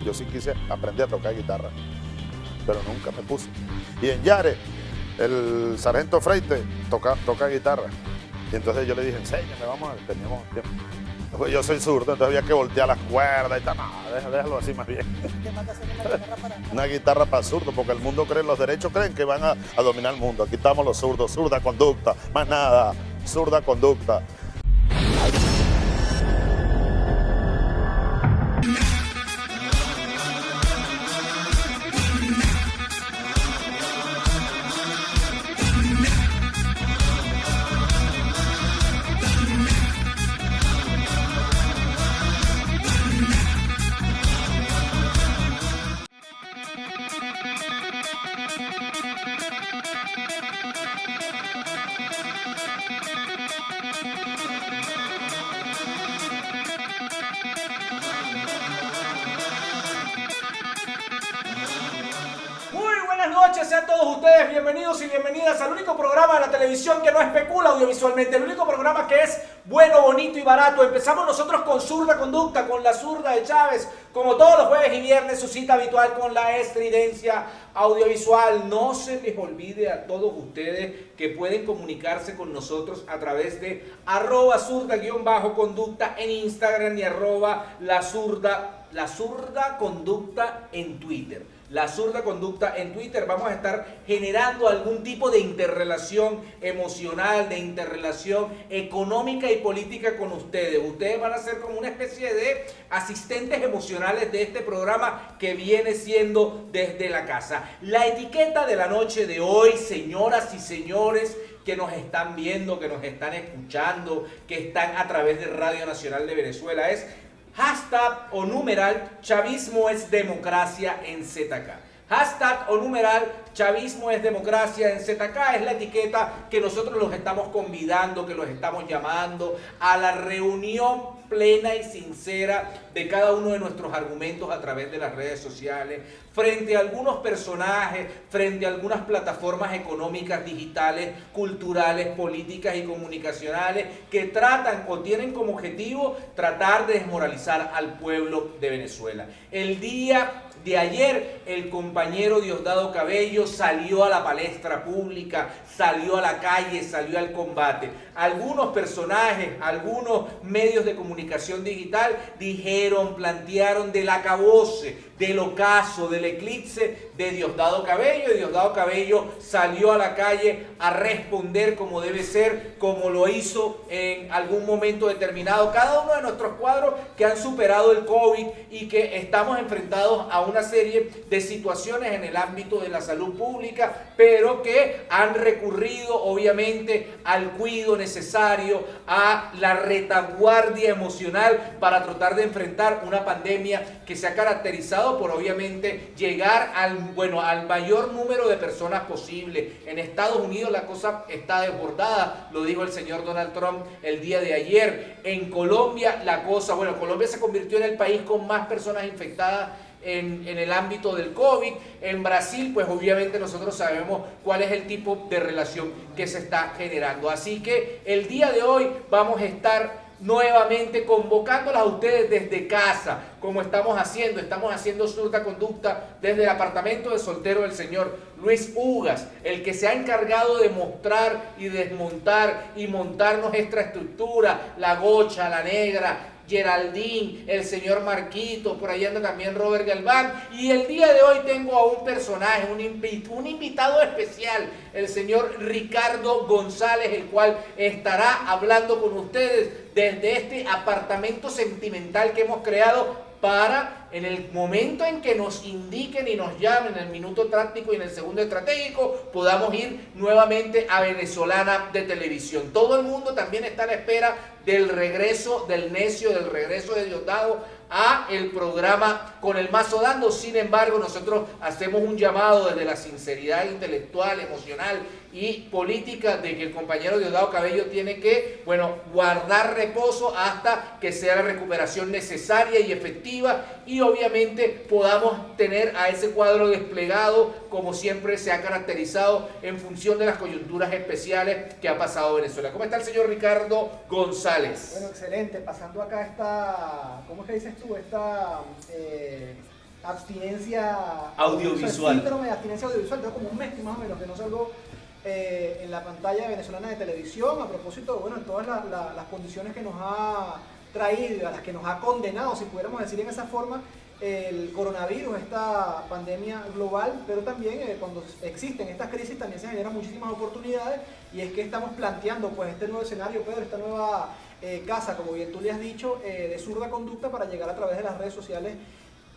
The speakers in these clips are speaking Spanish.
yo sí quise aprender a tocar guitarra, pero nunca me puse. Y en Yare, el sargento Freite toca guitarra. Y entonces yo le dije, enséñame, vamos a ver, teníamos tiempo. Pues yo soy zurdo, entonces había que voltear las cuerdas y tal. No, déjalo así más bien. ¿Qué manda hacer una guitarra para? Una guitarra para zurdo, porque el mundo cree, los derechos creen que van a dominar el mundo. Aquí estamos los zurdos, zurda conducta, más nada, zurda conducta. Sean todos ustedes bienvenidos y bienvenidas al único programa de la televisión que no especula audiovisualmente, el único programa que es bueno, bonito y barato. Empezamos nosotros con Zurda Conducta, con la zurda de Chávez, como todos los jueves y viernes, su cita habitual con la estridencia audiovisual. No se les olvide a todos ustedes que pueden comunicarse con nosotros a través de @zurda_conducta en Instagram y @la zurda conducta en Twitter. La Zurda Conducta en Twitter. Vamos a estar generando algún tipo de interrelación emocional, de interrelación económica y política con ustedes. Ustedes van a ser como una especie de asistentes emocionales de este programa que viene siendo desde la casa. La etiqueta de la noche de hoy, señoras y señores que nos están viendo, que nos están escuchando, que están a través de Radio Nacional de Venezuela, es hashtag o numeral chavismo es democracia en ZK. Hashtag o numeral chavismo es democracia en ZK es la etiqueta que nosotros los estamos convidando, que los estamos llamando a la reunión plena y sincera de cada uno de nuestros argumentos a través de las redes sociales, frente a algunos personajes, frente a algunas plataformas económicas, digitales, culturales, políticas y comunicacionales que tratan o tienen como objetivo tratar de desmoralizar al pueblo de Venezuela. El día de ayer, el compañero Diosdado Cabello salió a la palestra pública, salió a la calle, salió al combate. Algunos personajes, algunos medios de comunicación digital dijeron, plantearon del acabose, del ocaso, del eclipse de Diosdado Cabello. Y Diosdado Cabello salió a la calle a responder como debe ser, como lo hizo en algún momento determinado cada uno de nuestros cuadros que han superado el COVID y que estamos enfrentados a una serie de situaciones en el ámbito de la salud pública, pero que han recurrido obviamente al cuidado necesario, a la retaguardia emocional para tratar de enfrentar una pandemia que se ha caracterizado por obviamente llegar al mayor número de personas posible. En Estados Unidos la cosa está desbordada, lo dijo el señor Donald Trump el día de ayer. En Colombia la cosa, Colombia se convirtió en el país con más personas infectadas en el ámbito del COVID. En Brasil, pues obviamente nosotros sabemos cuál es el tipo de relación que se está generando. Así que el día de hoy vamos a estar nuevamente convocándolas a ustedes desde casa, como estamos haciendo Zurda Conducta desde el apartamento de soltero del señor Luis Ugas, el que se ha encargado de mostrar y desmontar y montar nuestra estructura, la Gocha, la Negra, Geraldine, el señor Marquito, por ahí anda también Robert Galván, y el día de hoy tengo a un personaje, un invitado especial, el señor Ricardo González, el cual estará hablando con ustedes desde este apartamento sentimental que hemos creado para, en el momento en que nos indiquen y nos llamen, en el minuto táctico y en el segundo estratégico, podamos ir nuevamente a Venezolana de Televisión. Todo el mundo también está a la espera del regreso del necio, del regreso de Diosdado a el programa Con el Mazo Dando. Sin embargo, nosotros hacemos un llamado desde la sinceridad intelectual, emocional y política de que el compañero Diosdado Cabello tiene que, guardar reposo hasta que sea la recuperación necesaria y efectiva y obviamente podamos tener a ese cuadro desplegado como siempre se ha caracterizado en función de las coyunturas especiales que ha pasado Venezuela. ¿Cómo está el señor Ricardo González? Bueno, excelente. Pasando acá esta, ¿cómo es que dices tú? Esta abstinencia audiovisual. Síndrome de abstinencia audiovisual. Tengo como un mes más o menos que no salgo en la pantalla venezolana de televisión, a propósito, bueno, de todas las condiciones que nos ha traído, a las que nos ha condenado, si pudiéramos decir en esa forma, el coronavirus, esta pandemia global, pero también cuando existen estas crisis también se generan muchísimas oportunidades, y es que estamos planteando pues este nuevo escenario, Pedro, esta nueva casa, como bien tú le has dicho, de zurda conducta, para llegar a través de las redes sociales,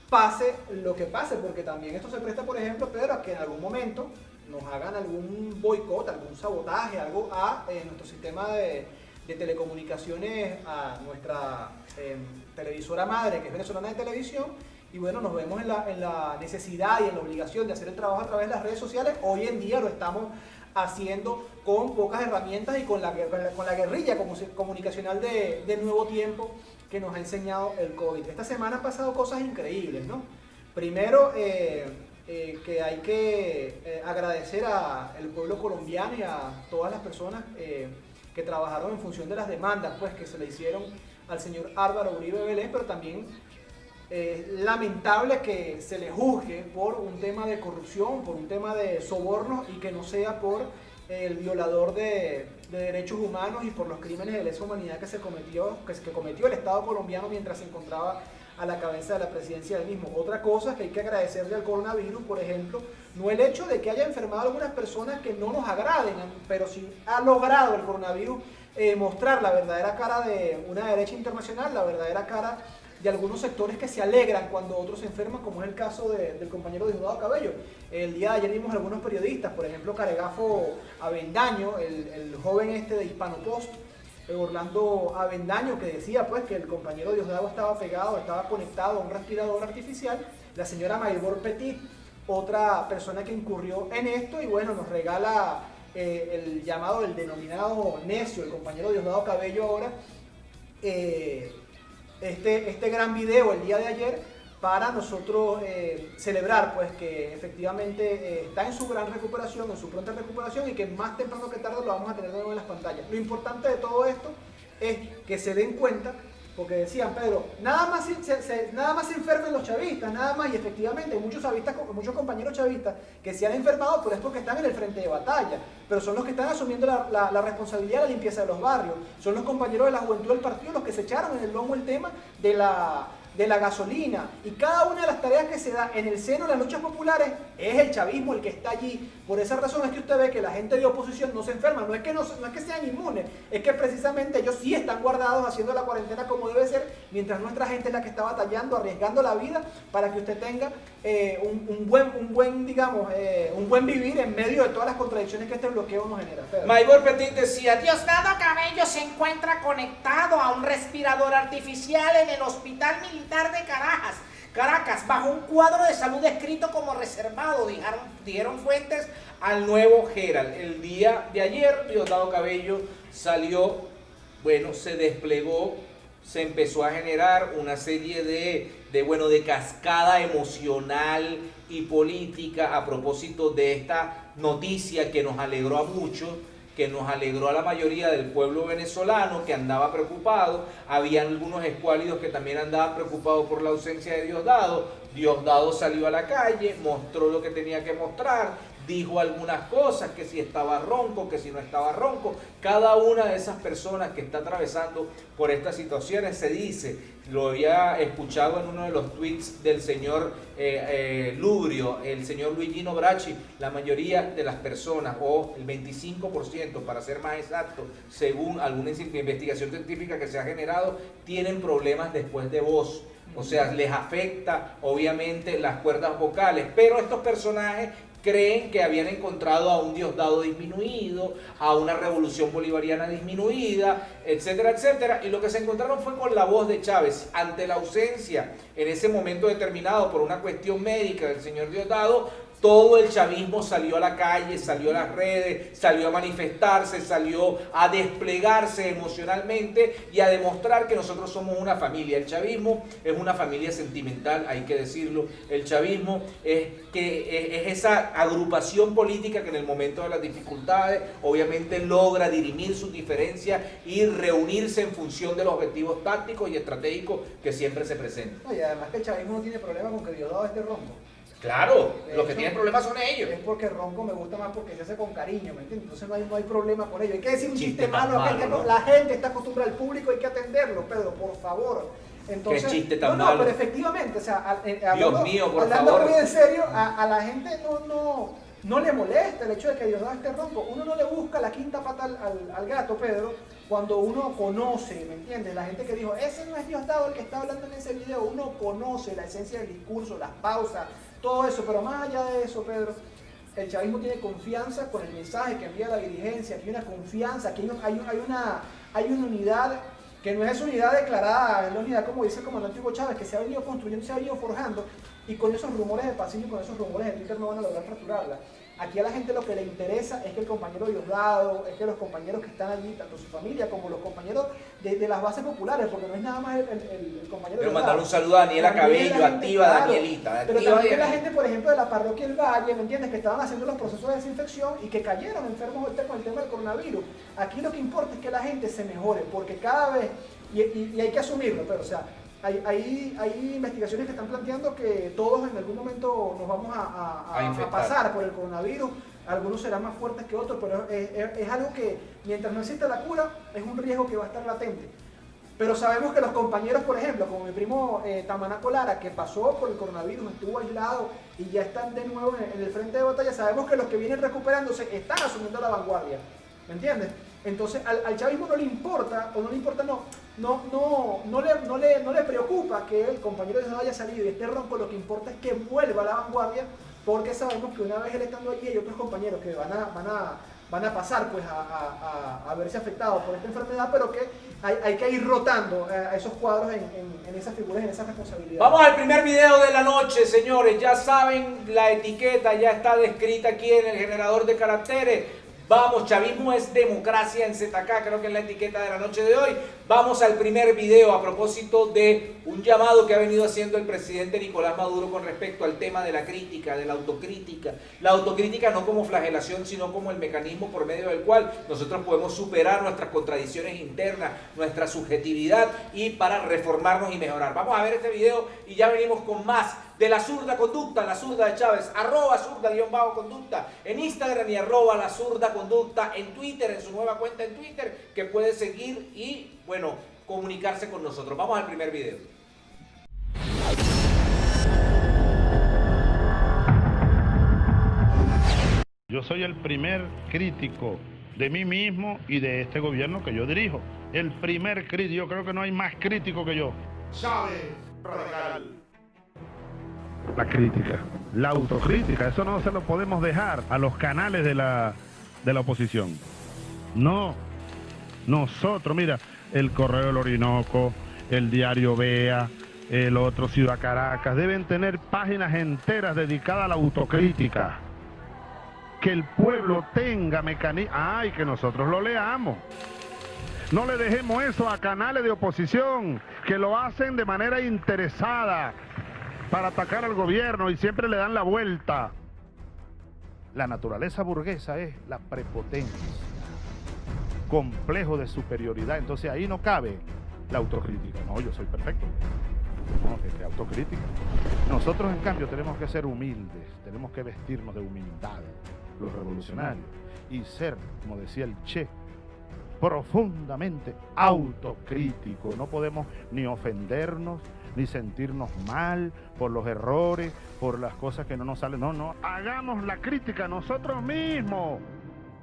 pase lo que pase, porque también esto se presta, por ejemplo, Pedro, a que en algún momento nos hagan algún boicot, algún sabotaje, algo a nuestro sistema de telecomunicaciones, a nuestra televisora madre, que es Venezolana de Televisión, y bueno, nos vemos en la necesidad y en la obligación de hacer el trabajo a través de las redes sociales. Hoy en día lo estamos haciendo con pocas herramientas y con la guerrilla comunicacional de nuevo tiempo que nos ha enseñado el COVID. Esta semana han pasado cosas increíbles, ¿no? Primero, que hay que agradecer al pueblo colombiano y a todas las personas que trabajaron en función de las demandas pues, que se le hicieron al señor Álvaro Uribe Vélez, pero también lamentable que se le juzgue por un tema de corrupción, por un tema de soborno, y que no sea por el violador de derechos humanos y por los crímenes de lesa humanidad que cometió el Estado colombiano mientras se encontraba a la cabeza de la presidencia del mismo. Otra cosa que hay que agradecerle al coronavirus, por ejemplo, no el hecho de que haya enfermado algunas personas que no nos agraden, pero sí ha logrado el coronavirus mostrar la verdadera cara de una derecha internacional, la verdadera cara de algunos sectores que se alegran cuando otros se enferman, como es el caso del compañero Diosdado Cabello. El día de ayer vimos algunos periodistas, por ejemplo Caregafo Avendaño, el joven este de Hispano Post, Orlando Avendaño, que decía pues que el compañero Diosdado estaba pegado, estaba conectado a un respirador artificial. La señora Maybor Petit, otra persona que incurrió en esto, y bueno, nos regala el llamado, el denominado necio, el compañero Diosdado Cabello ahora, este gran video el día de ayer, para nosotros celebrar pues que efectivamente está en su gran recuperación, en su pronta recuperación, y que más temprano que tarde lo vamos a tener de nuevo en las pantallas. Lo importante de todo esto es que se den cuenta, porque decían, Pedro, nada más se enfermen los chavistas, nada más, y efectivamente hay muchos compañeros chavistas que se han enfermado, pero es porque están en el frente de batalla, pero son los que están asumiendo la responsabilidad de la limpieza de los barrios, son los compañeros de la juventud del partido los que se echaron en el lomo el tema de la gasolina, y cada una de las tareas que se da en el seno de las luchas populares es el chavismo el que está allí. Por esa razón es que usted ve que la gente de oposición no se enferma, no es que sean inmunes, es que precisamente ellos sí están guardados haciendo la cuarentena como debe ser, mientras nuestra gente es la que está batallando, arriesgando la vida para que usted tenga un buen vivir en medio de todas las contradicciones que este bloqueo nos genera. Maybor Petit decía, Diosdado Cabello se encuentra conectado a un respirador artificial en el Hospital Militar de Caracas, bajo un cuadro de salud descrito como reservado, dijeron fuentes al Nuevo Herald. El día de ayer Diosdado Cabello salió, bueno, se desplegó, se empezó a generar una serie de cascada emocional y política a propósito de esta noticia que nos alegró a muchos, que nos alegró a la mayoría del pueblo venezolano que andaba preocupado. Había algunos escuálidos que también andaban preocupados por la ausencia de Diosdado. Diosdado salió a la calle, mostró lo que tenía que mostrar, dijo algunas cosas, que si estaba ronco, que si no estaba ronco. Cada una de esas personas que está atravesando por estas situaciones se dice, lo había escuchado en uno de los tweets del señor Lubrio, el señor Luigino Bracci, la mayoría de las personas, o el 25% para ser más exacto, según alguna investigación científica que se ha generado, tienen problemas después de voz. O sea, les afecta obviamente las cuerdas vocales, pero estos personajes creen que habían encontrado a un Diosdado disminuido, a una revolución bolivariana disminuida, etcétera, etcétera, y lo que se encontraron fue con la voz de Chávez. Ante la ausencia en ese momento determinado por una cuestión médica del señor Diosdado, todo el chavismo salió a la calle, salió a las redes, salió a manifestarse, salió a desplegarse emocionalmente y a demostrar que nosotros somos una familia. El chavismo es una familia sentimental, hay que decirlo. El chavismo es esa agrupación política que en el momento de las dificultades obviamente logra dirimir sus diferencias y reunirse en función de los objetivos tácticos y estratégicos que siempre se presentan. Oye, además que el chavismo no tiene problema con que Diosdado esté ronco. Claro, De los que hecho, tienen problemas son ellos. Es porque ronco me gusta más porque se hace con cariño, ¿me entiendes? Entonces no hay problema con ello. Hay que decir un Chiste chiste tan malo, malo, ¿no? la gente está acostumbrada al público, hay que atenderlo, Pedro, por favor. Entonces, Qué chiste tan no, malo. pero efectivamente, o sea, Dios mío, por hablando favor. muy en serio, a la gente no le molesta el hecho de que Diosdado esté ronco. Uno no le busca la quinta pata al gato, Pedro, cuando uno conoce, ¿me entiendes? La gente que dijo, ese no es Diosdado el que está hablando en ese video, uno conoce la esencia del discurso, las pausas, todo eso, pero más allá de eso, Pedro, el chavismo tiene confianza con el mensaje que envía la dirigencia, que hay una confianza, que hay una unidad que no es esa unidad declarada, es la unidad, como dice el comandante Hugo Chávez, que se ha venido construyendo, se ha venido forjando, y con esos rumores de pasillo, con esos rumores de Twitter no van a lograr fracturarla. Aquí a la gente lo que le interesa es que el compañero Diosdado, es que los compañeros que están allí, tanto su familia como los compañeros de las bases populares, porque no es nada más el compañero Quiero Diosdado. mandar un saludo a Daniela También Cabello, la gente, activa claro, Danielita. pero Activa también la Danielita. gente, por ejemplo, de la parroquia El Valle, ¿me entiendes? Que estaban haciendo los procesos de desinfección y que cayeron enfermos ahorita con el tema del coronavirus. Aquí lo que importa es que la gente se mejore, porque cada vez, y hay que asumirlo, pero o sea, hay investigaciones que están planteando que todos en algún momento nos vamos a pasar por el coronavirus. Algunos serán más fuertes que otros, pero es algo que mientras no exista la cura, es un riesgo que va a estar latente. Pero sabemos que los compañeros, por ejemplo, como mi primo Tamanaco Lara, que pasó por el coronavirus, estuvo aislado y ya están de nuevo en el frente de batalla, sabemos que los que vienen recuperándose están asumiendo la vanguardia. ¿Me entiendes? Entonces al chavismo no le importa, o no le importa, no le preocupa que el compañero de haya salido y esté ronco, lo que importa es que vuelva a la vanguardia, porque sabemos que una vez él estando allí hay otros compañeros que van a pasar pues a verse afectados por esta enfermedad, pero que hay que ir rotando a esos cuadros en esas figuras, en esas responsabilidades. Vamos al primer video de la noche, señores. Ya saben, la etiqueta ya está descrita aquí en el generador de caracteres. Vamos, chavismo es democracia en ZK, creo que es la etiqueta de la noche de hoy. Vamos al primer video a propósito de un llamado que ha venido haciendo el presidente Nicolás Maduro con respecto al tema de la crítica, de la autocrítica. La autocrítica no como flagelación, sino como el mecanismo por medio del cual nosotros podemos superar nuestras contradicciones internas, nuestra subjetividad y para reformarnos y mejorar. Vamos a ver este video y ya venimos con más de la zurda conducta, la zurda de Chávez, @zurda_conducta en Instagram y @la zurda conducta en Twitter, en su nueva cuenta en Twitter, que puede seguir y, bueno, comunicarse con nosotros. Vamos al primer video. Yo soy el primer crítico de mí mismo y de este gobierno que yo dirijo. El primer crítico, yo creo que no hay más crítico que yo. Chávez, radical. La crítica, la autocrítica, eso no se lo podemos dejar a los canales de la oposición. No, nosotros, mira, el Correo del Orinoco, el Diario Vea, el otro Ciudad Caracas, deben tener páginas enteras dedicadas a la autocrítica. Que el pueblo tenga mecanismos, y que nosotros lo leamos. No le dejemos eso a canales de oposición que lo hacen de manera interesada para atacar al gobierno y siempre le dan la vuelta. La naturaleza burguesa es la prepotencia, complejo de superioridad, entonces ahí no cabe la autocrítica. No, yo soy perfecto. No, que autocrítica. Nosotros, en cambio, tenemos que ser humildes, tenemos que vestirnos de humildad, los revolucionarios, y ser, como decía el Che, profundamente autocríticos. No podemos ni ofendernos, ni sentirnos mal por los errores, por las cosas que no nos salen. No, hagamos la crítica nosotros mismos.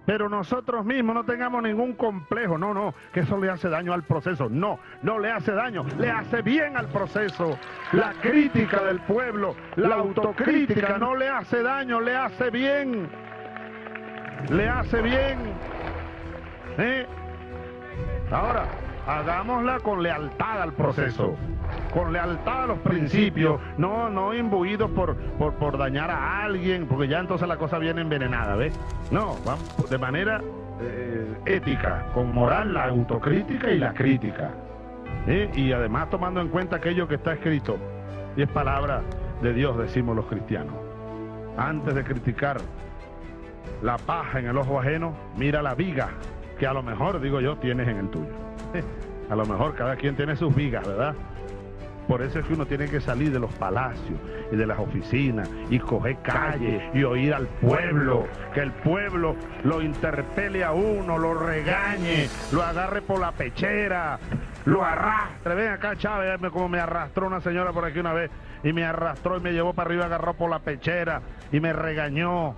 Pero nosotros mismos no tengamos ningún complejo. No, que eso le hace daño al proceso. No le hace daño, le hace bien al proceso. La crítica del pueblo, la autocrítica no le hace daño, le hace bien. Le hace bien. Ahora, hagámosla con lealtad al proceso, con lealtad a los principios, no imbuidos por dañar a alguien, porque ya entonces la cosa viene envenenada, ¿ves? No, vamos de manera ética, con moral, la autocrítica y la crítica. Y además tomando en cuenta aquello que está escrito, y es palabra de Dios, decimos los cristianos. Antes de criticar la paja en el ojo ajeno, mira la viga que a lo mejor, digo yo, tienes en el tuyo. A lo mejor cada quien tiene sus vigas, ¿verdad? Por eso es que uno tiene que salir de los palacios y de las oficinas y coger calle y oír al pueblo, que el pueblo lo interpele a uno, lo regañe, lo agarre por la pechera, lo arrastre. Ven acá, Chávez, como me arrastró una señora por aquí una vez y me arrastró y me llevó para arriba, agarró por la pechera y me regañó.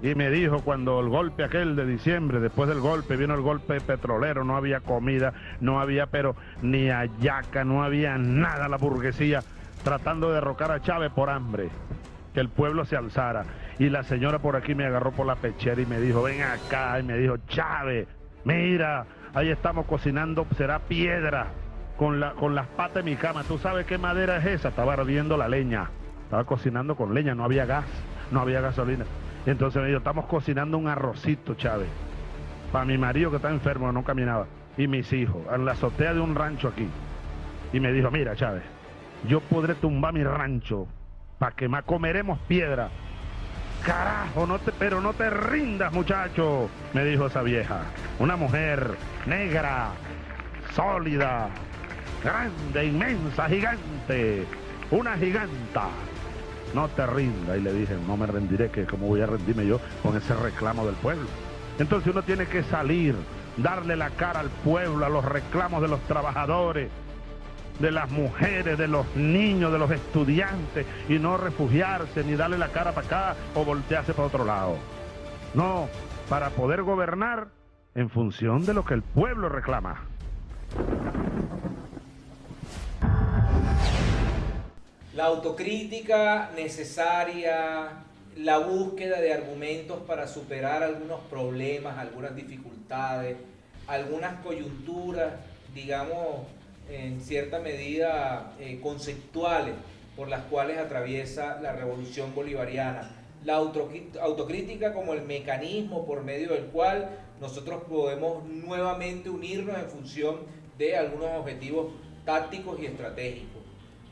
Y me dijo cuando el golpe aquel de diciembre, después del golpe, vino el golpe petrolero, no había comida, no había pero ni hallaca, no había nada, la burguesía tratando de derrocar a Chávez por hambre, que el pueblo se alzara. Y la señora por aquí me agarró por la pechera y me dijo, ven acá, y me dijo, Chávez, mira, ahí estamos cocinando, será piedra, con las patas de mi cama. ¿Tú sabes qué madera es esa? Estaba ardiendo la leña, estaba cocinando con leña, no había gas, no había gasolina. Y entonces me dijo, estamos cocinando un arrocito, Chávez, para mi marido que está enfermo, no caminaba, y mis hijos, en la azotea de un rancho aquí. Y me dijo, mira, Chávez, yo podré tumbar mi rancho, para que más comeremos piedra. Carajo, pero no te rindas, muchacho, me dijo esa vieja. Una mujer negra, sólida, grande, inmensa, gigante, una giganta. No te rindas. Y le dije, no me rendiré, que cómo voy a rendirme yo con ese reclamo del pueblo. Entonces uno tiene que salir, darle la cara al pueblo, a los reclamos de los trabajadores, de las mujeres, de los niños, de los estudiantes, y no refugiarse, ni darle la cara para acá o voltearse para otro lado. No, para poder gobernar en función de lo que el pueblo reclama. La autocrítica necesaria, la búsqueda de argumentos para superar algunos problemas, algunas dificultades, algunas coyunturas, digamos, en cierta medida conceptuales por las cuales atraviesa la revolución bolivariana. La autocrítica como el mecanismo por medio del cual nosotros podemos nuevamente unirnos en función de algunos objetivos tácticos y estratégicos.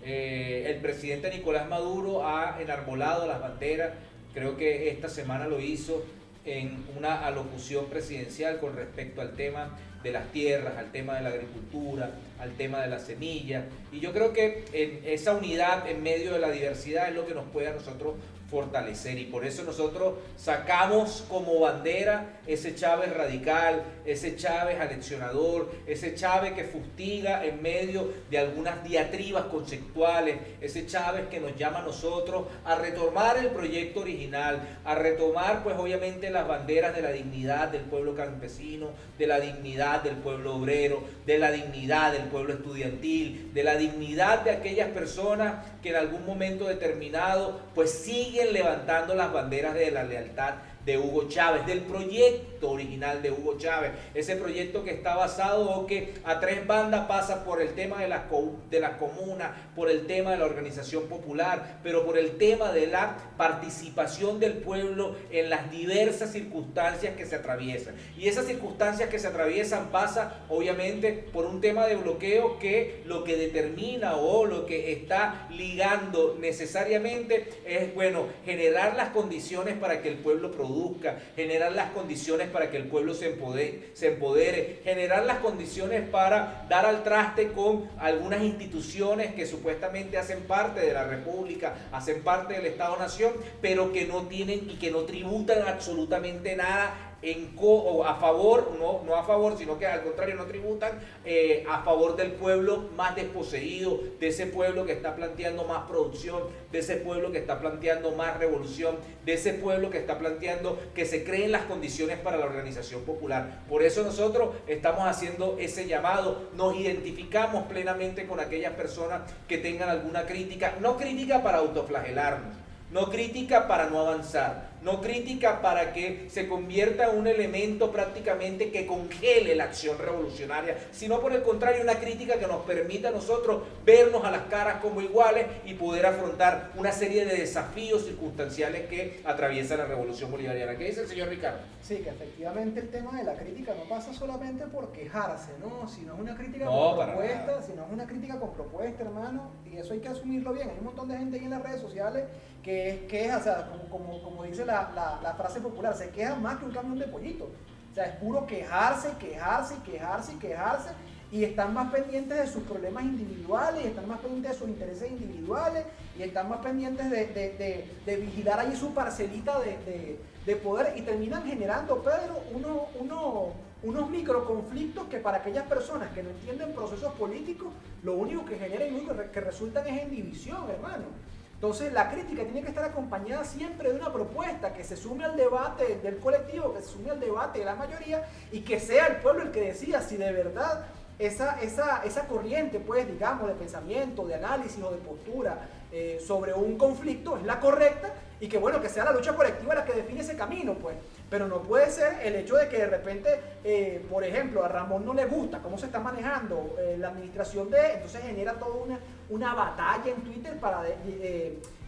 El presidente Nicolás Maduro ha enarbolado las banderas, creo que esta semana lo hizo en una alocución presidencial con respecto al tema de las tierras, al tema de la agricultura, al tema de las semillas, y yo creo que esa unidad en medio de la diversidad es lo que nos puede a nosotros fortalecer, y por eso nosotros sacamos como bandera ese Chávez radical, ese Chávez aleccionador, ese Chávez que fustiga en medio de algunas diatribas conceptuales, ese Chávez que nos llama a nosotros a retomar el proyecto original, a retomar pues obviamente las banderas de la dignidad del pueblo campesino, de la dignidad del pueblo obrero, de la dignidad del pueblo estudiantil, de la dignidad de aquellas personas que en algún momento determinado pues siguen levantando las banderas de la lealtad de Hugo Chávez, del proyecto original de Hugo Chávez, ese proyecto que está basado o que a tres bandas pasa por el tema de las comunas, por el tema de la organización popular, pero por el tema de la participación del pueblo en las diversas circunstancias que se atraviesan. Y esas circunstancias que se atraviesan pasa obviamente por un tema de bloqueo que lo que determina o lo que está ligando necesariamente es, bueno, generar las condiciones para que el pueblo produzca, generar las condiciones para que el pueblo se empodere, generar las condiciones para dar al traste con algunas instituciones que supuestamente hacen parte de la República, hacen parte del Estado-Nación, pero que no tienen y que no tributan absolutamente nada a favor, no a favor, sino que al contrario no tributan a favor del pueblo más desposeído, de ese pueblo que está planteando más producción, de ese pueblo que está planteando más revolución, de ese pueblo que está planteando que se creen las condiciones para la organización popular. Por eso nosotros estamos haciendo ese llamado, nos identificamos plenamente con aquellas personas que tengan alguna crítica, no crítica para autoflagelarnos, no crítica para no avanzar, no crítica para que se convierta en un elemento prácticamente que congele la acción revolucionaria, sino por el contrario una crítica que nos permita a nosotros vernos a las caras como iguales y poder afrontar una serie de desafíos circunstanciales que atraviesa la revolución bolivariana. ¿Qué dice el señor Ricardo? Sí, que efectivamente el tema de la crítica no pasa solamente por quejarse, ¿no? Sino es una crítica No, con para propuesta, nada. sino es una crítica con propuesta, hermano, y eso hay que asumirlo bien. Hay un montón de gente ahí en las redes sociales que queja, o sea, como dice la frase popular, se queja más que un camión de pollito. O sea, es puro quejarse, quejarse, quejarse, quejarse. y están más pendientes de sus problemas individuales, y están más pendientes de sus intereses individuales, y están más pendientes de vigilar allí su parcelita de poder, y terminan generando, Pedro, unos microconflictos que para aquellas personas que no entienden procesos políticos, lo único que generan y lo único que resultan es en división, hermano. Entonces la crítica tiene que estar acompañada siempre de una propuesta que se sume al debate del colectivo, que se sume al debate de la mayoría, y que sea el pueblo el que decida si de verdad esa corriente, pues, digamos, de pensamiento, de análisis o de postura sobre un conflicto es la correcta, y que, bueno, que sea la lucha colectiva la que define ese camino, pues. Pero no puede ser el hecho de que de repente, por ejemplo, a Ramón no le gusta cómo se está manejando la administración entonces genera toda una batalla en Twitter para,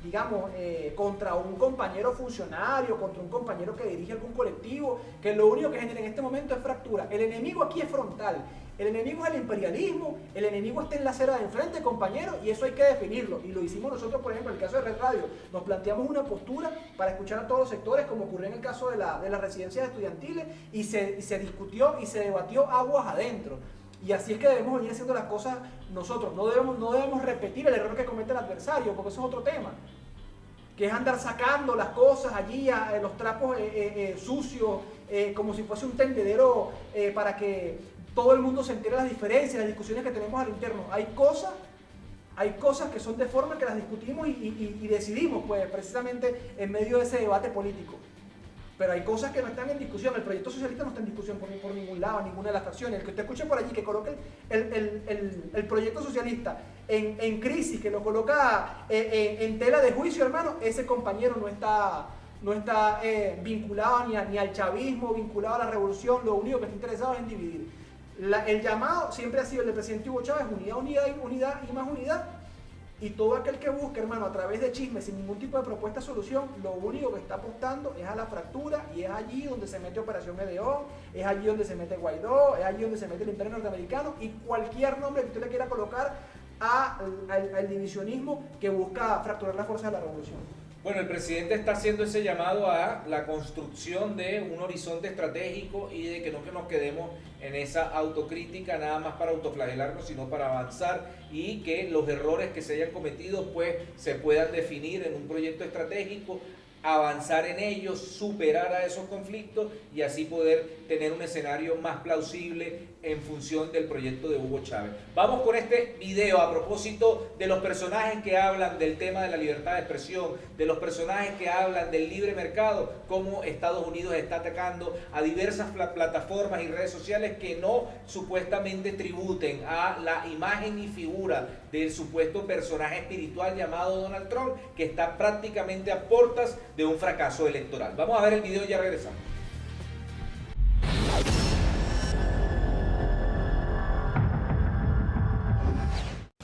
digamos, contra un compañero funcionario, contra un compañero que dirige algún colectivo, que lo único que genera en este momento es fractura. El enemigo aquí es frontal. El enemigo es el imperialismo, el enemigo está en la acera de enfrente, compañero, y eso hay que definirlo. Y lo hicimos nosotros, por ejemplo, en el caso de Red Radio. Nos planteamos una postura para escuchar a todos los sectores, como ocurrió en el caso de las residencias estudiantiles, y se discutió y se debatió aguas adentro. Y así es que debemos venir haciendo las cosas nosotros. No debemos repetir el error que comete el adversario, porque eso es otro tema, que es andar sacando las cosas allí, los trapos sucios, como si fuese un tendedero para que todo el mundo se entere de las diferencias, las discusiones que tenemos al interno. Hay cosas que son de forma que las discutimos y decidimos, pues, precisamente en medio de ese debate político. Pero hay cosas que no están en discusión. El proyecto socialista no está en discusión por ningún lado, ninguna de las facciones. El que usted escuche por allí, que coloque el proyecto socialista en crisis, que lo coloca en tela de juicio, hermano, ese compañero no está vinculado ni al chavismo, vinculado a la revolución. Lo único que está interesado es en dividir. El llamado siempre ha sido el del presidente Hugo Chávez: unidad y más unidad. Y todo aquel que busque, hermano, a través de chismes, sin ningún tipo de propuesta de solución, lo único que está apostando es a la fractura, y es allí donde se mete Operación Gedeón, es allí donde se mete Guaidó, es allí donde se mete el Imperio Norteamericano y cualquier nombre que usted le quiera colocar al divisionismo que busca fracturar las fuerzas de la revolución. Bueno, el presidente está haciendo ese llamado a la construcción de un horizonte estratégico y de que no nos quedemos en esa autocrítica nada más para autoflagelarnos, sino para avanzar, y que los errores que se hayan cometido pues se puedan definir en un proyecto estratégico, avanzar en ellos, superar a esos conflictos y así poder tener un escenario más plausible en función del proyecto de Hugo Chávez. Vamos con este video a propósito de los personajes que hablan del tema de la libertad de expresión, de los personajes que hablan del libre mercado, cómo Estados Unidos está atacando a diversas plataformas y redes sociales que no supuestamente tributen a la imagen y figura del supuesto personaje espiritual llamado Donald Trump, que está prácticamente a puertas de un fracaso electoral. Vamos a ver el video y ya regresamos.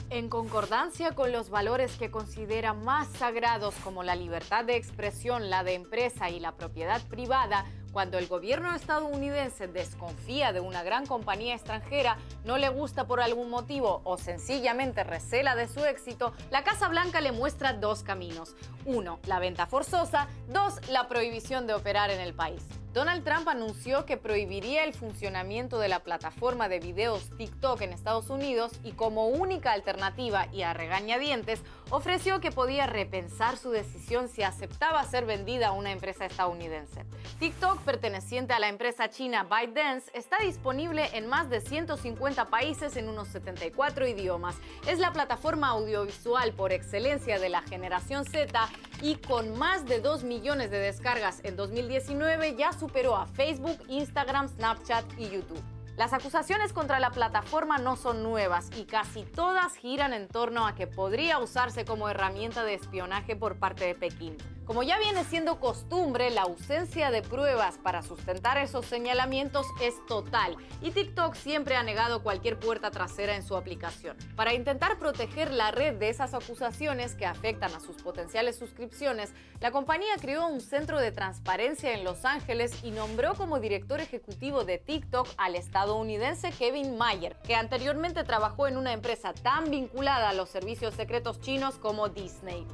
En concordancia con los valores que considera más sagrados como la libertad de expresión, la de empresa y la propiedad privada, cuando el gobierno estadounidense desconfía de una gran compañía extranjera, no le gusta por algún motivo o sencillamente recela de su éxito, la Casa Blanca le muestra dos caminos. 1, la venta forzosa. 2, la prohibición de operar en el país. Donald Trump anunció que prohibiría el funcionamiento de la plataforma de videos TikTok en Estados Unidos y como única alternativa y a regañadientes ofreció que podía repensar su decisión si aceptaba ser vendida a una empresa estadounidense. TikTok, perteneciente a la empresa china ByteDance, está disponible en más de 150 países en unos 74 idiomas. Es la plataforma audiovisual por excelencia de la generación Z y con más de 2 millones de descargas en 2019 ya superó a Facebook, Instagram, Snapchat y YouTube. Las acusaciones contra la plataforma no son nuevas y casi todas giran en torno a que podría usarse como herramienta de espionaje por parte de Pekín. Como ya viene siendo costumbre, la ausencia de pruebas para sustentar esos señalamientos es total y TikTok siempre ha negado cualquier puerta trasera en su aplicación. Para intentar proteger la red de esas acusaciones que afectan a sus potenciales suscripciones, la compañía creó un centro de transparencia en Los Ángeles y nombró como director ejecutivo de TikTok al estadounidense Kevin Mayer, que anteriormente trabajó en una empresa tan vinculada a los servicios secretos chinos como Disney.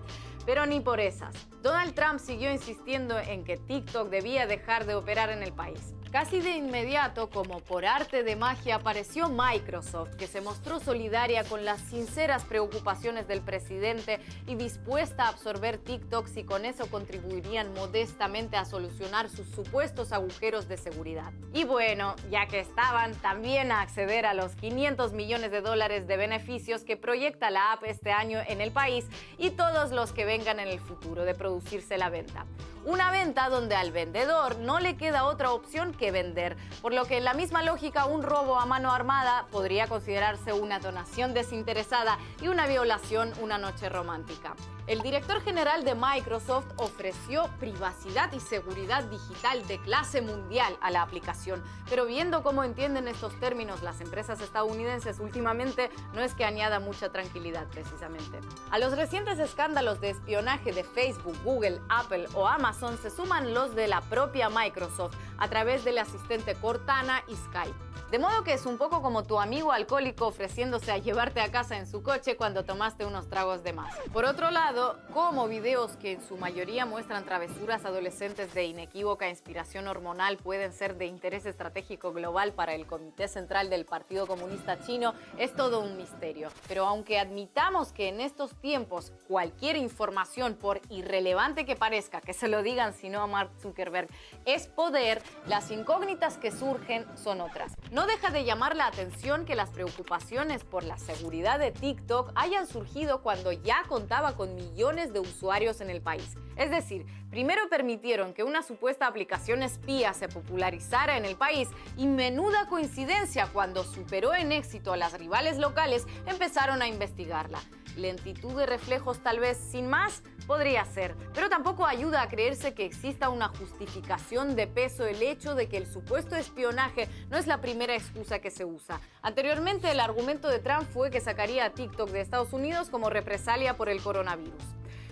Pero ni por esas. Donald Trump siguió insistiendo en que TikTok debía dejar de operar en el país. Casi de inmediato, como por arte de magia, apareció Microsoft, que se mostró solidaria con las sinceras preocupaciones del presidente y dispuesta a absorber TikTok si con eso contribuirían modestamente a solucionar sus supuestos agujeros de seguridad. Y bueno, ya que estaban, también a acceder a los $500 millones de beneficios que proyecta la app este año en el país y todos los que vengan en el futuro de producirse la venta. Una venta donde al vendedor no le queda otra opción que vender, por lo que en la misma lógica un robo a mano armada podría considerarse una donación desinteresada y una violación una noche romántica. El director general de Microsoft ofreció privacidad y seguridad digital de clase mundial a la aplicación, pero viendo cómo entienden estos términos las empresas estadounidenses últimamente, no es que añada mucha tranquilidad precisamente. A los recientes escándalos de espionaje de Facebook, Google, Apple o Amazon se suman los de la propia Microsoft a través del asistente Cortana y Skype. De modo que es un poco como tu amigo alcohólico ofreciéndose a llevarte a casa en su coche cuando tomaste unos tragos de más. Por otro lado, como videos que en su mayoría muestran travesuras adolescentes de inequívoca inspiración hormonal pueden ser de interés estratégico global para el Comité Central del Partido Comunista Chino, es todo un misterio. Pero aunque admitamos que en estos tiempos cualquier información, por irrelevante que parezca, que se lo digan sino a Mark Zuckerberg, es poder, las incógnitas que surgen son otras. No deja de llamar la atención que las preocupaciones por la seguridad de TikTok hayan surgido cuando ya contaba con millones de usuarios en el país. Es decir, primero permitieron que una supuesta aplicación espía se popularizara en el país y menuda coincidencia, cuando superó en éxito a las rivales locales, empezaron a investigarla. Lentitud de reflejos tal vez, sin más, podría ser, pero tampoco ayuda a creerse que exista una justificación de peso el hecho de que el supuesto espionaje no es la primera excusa que se usa. Anteriormente, el argumento de Trump fue que sacaría a TikTok de Estados Unidos como represalia por el coronavirus.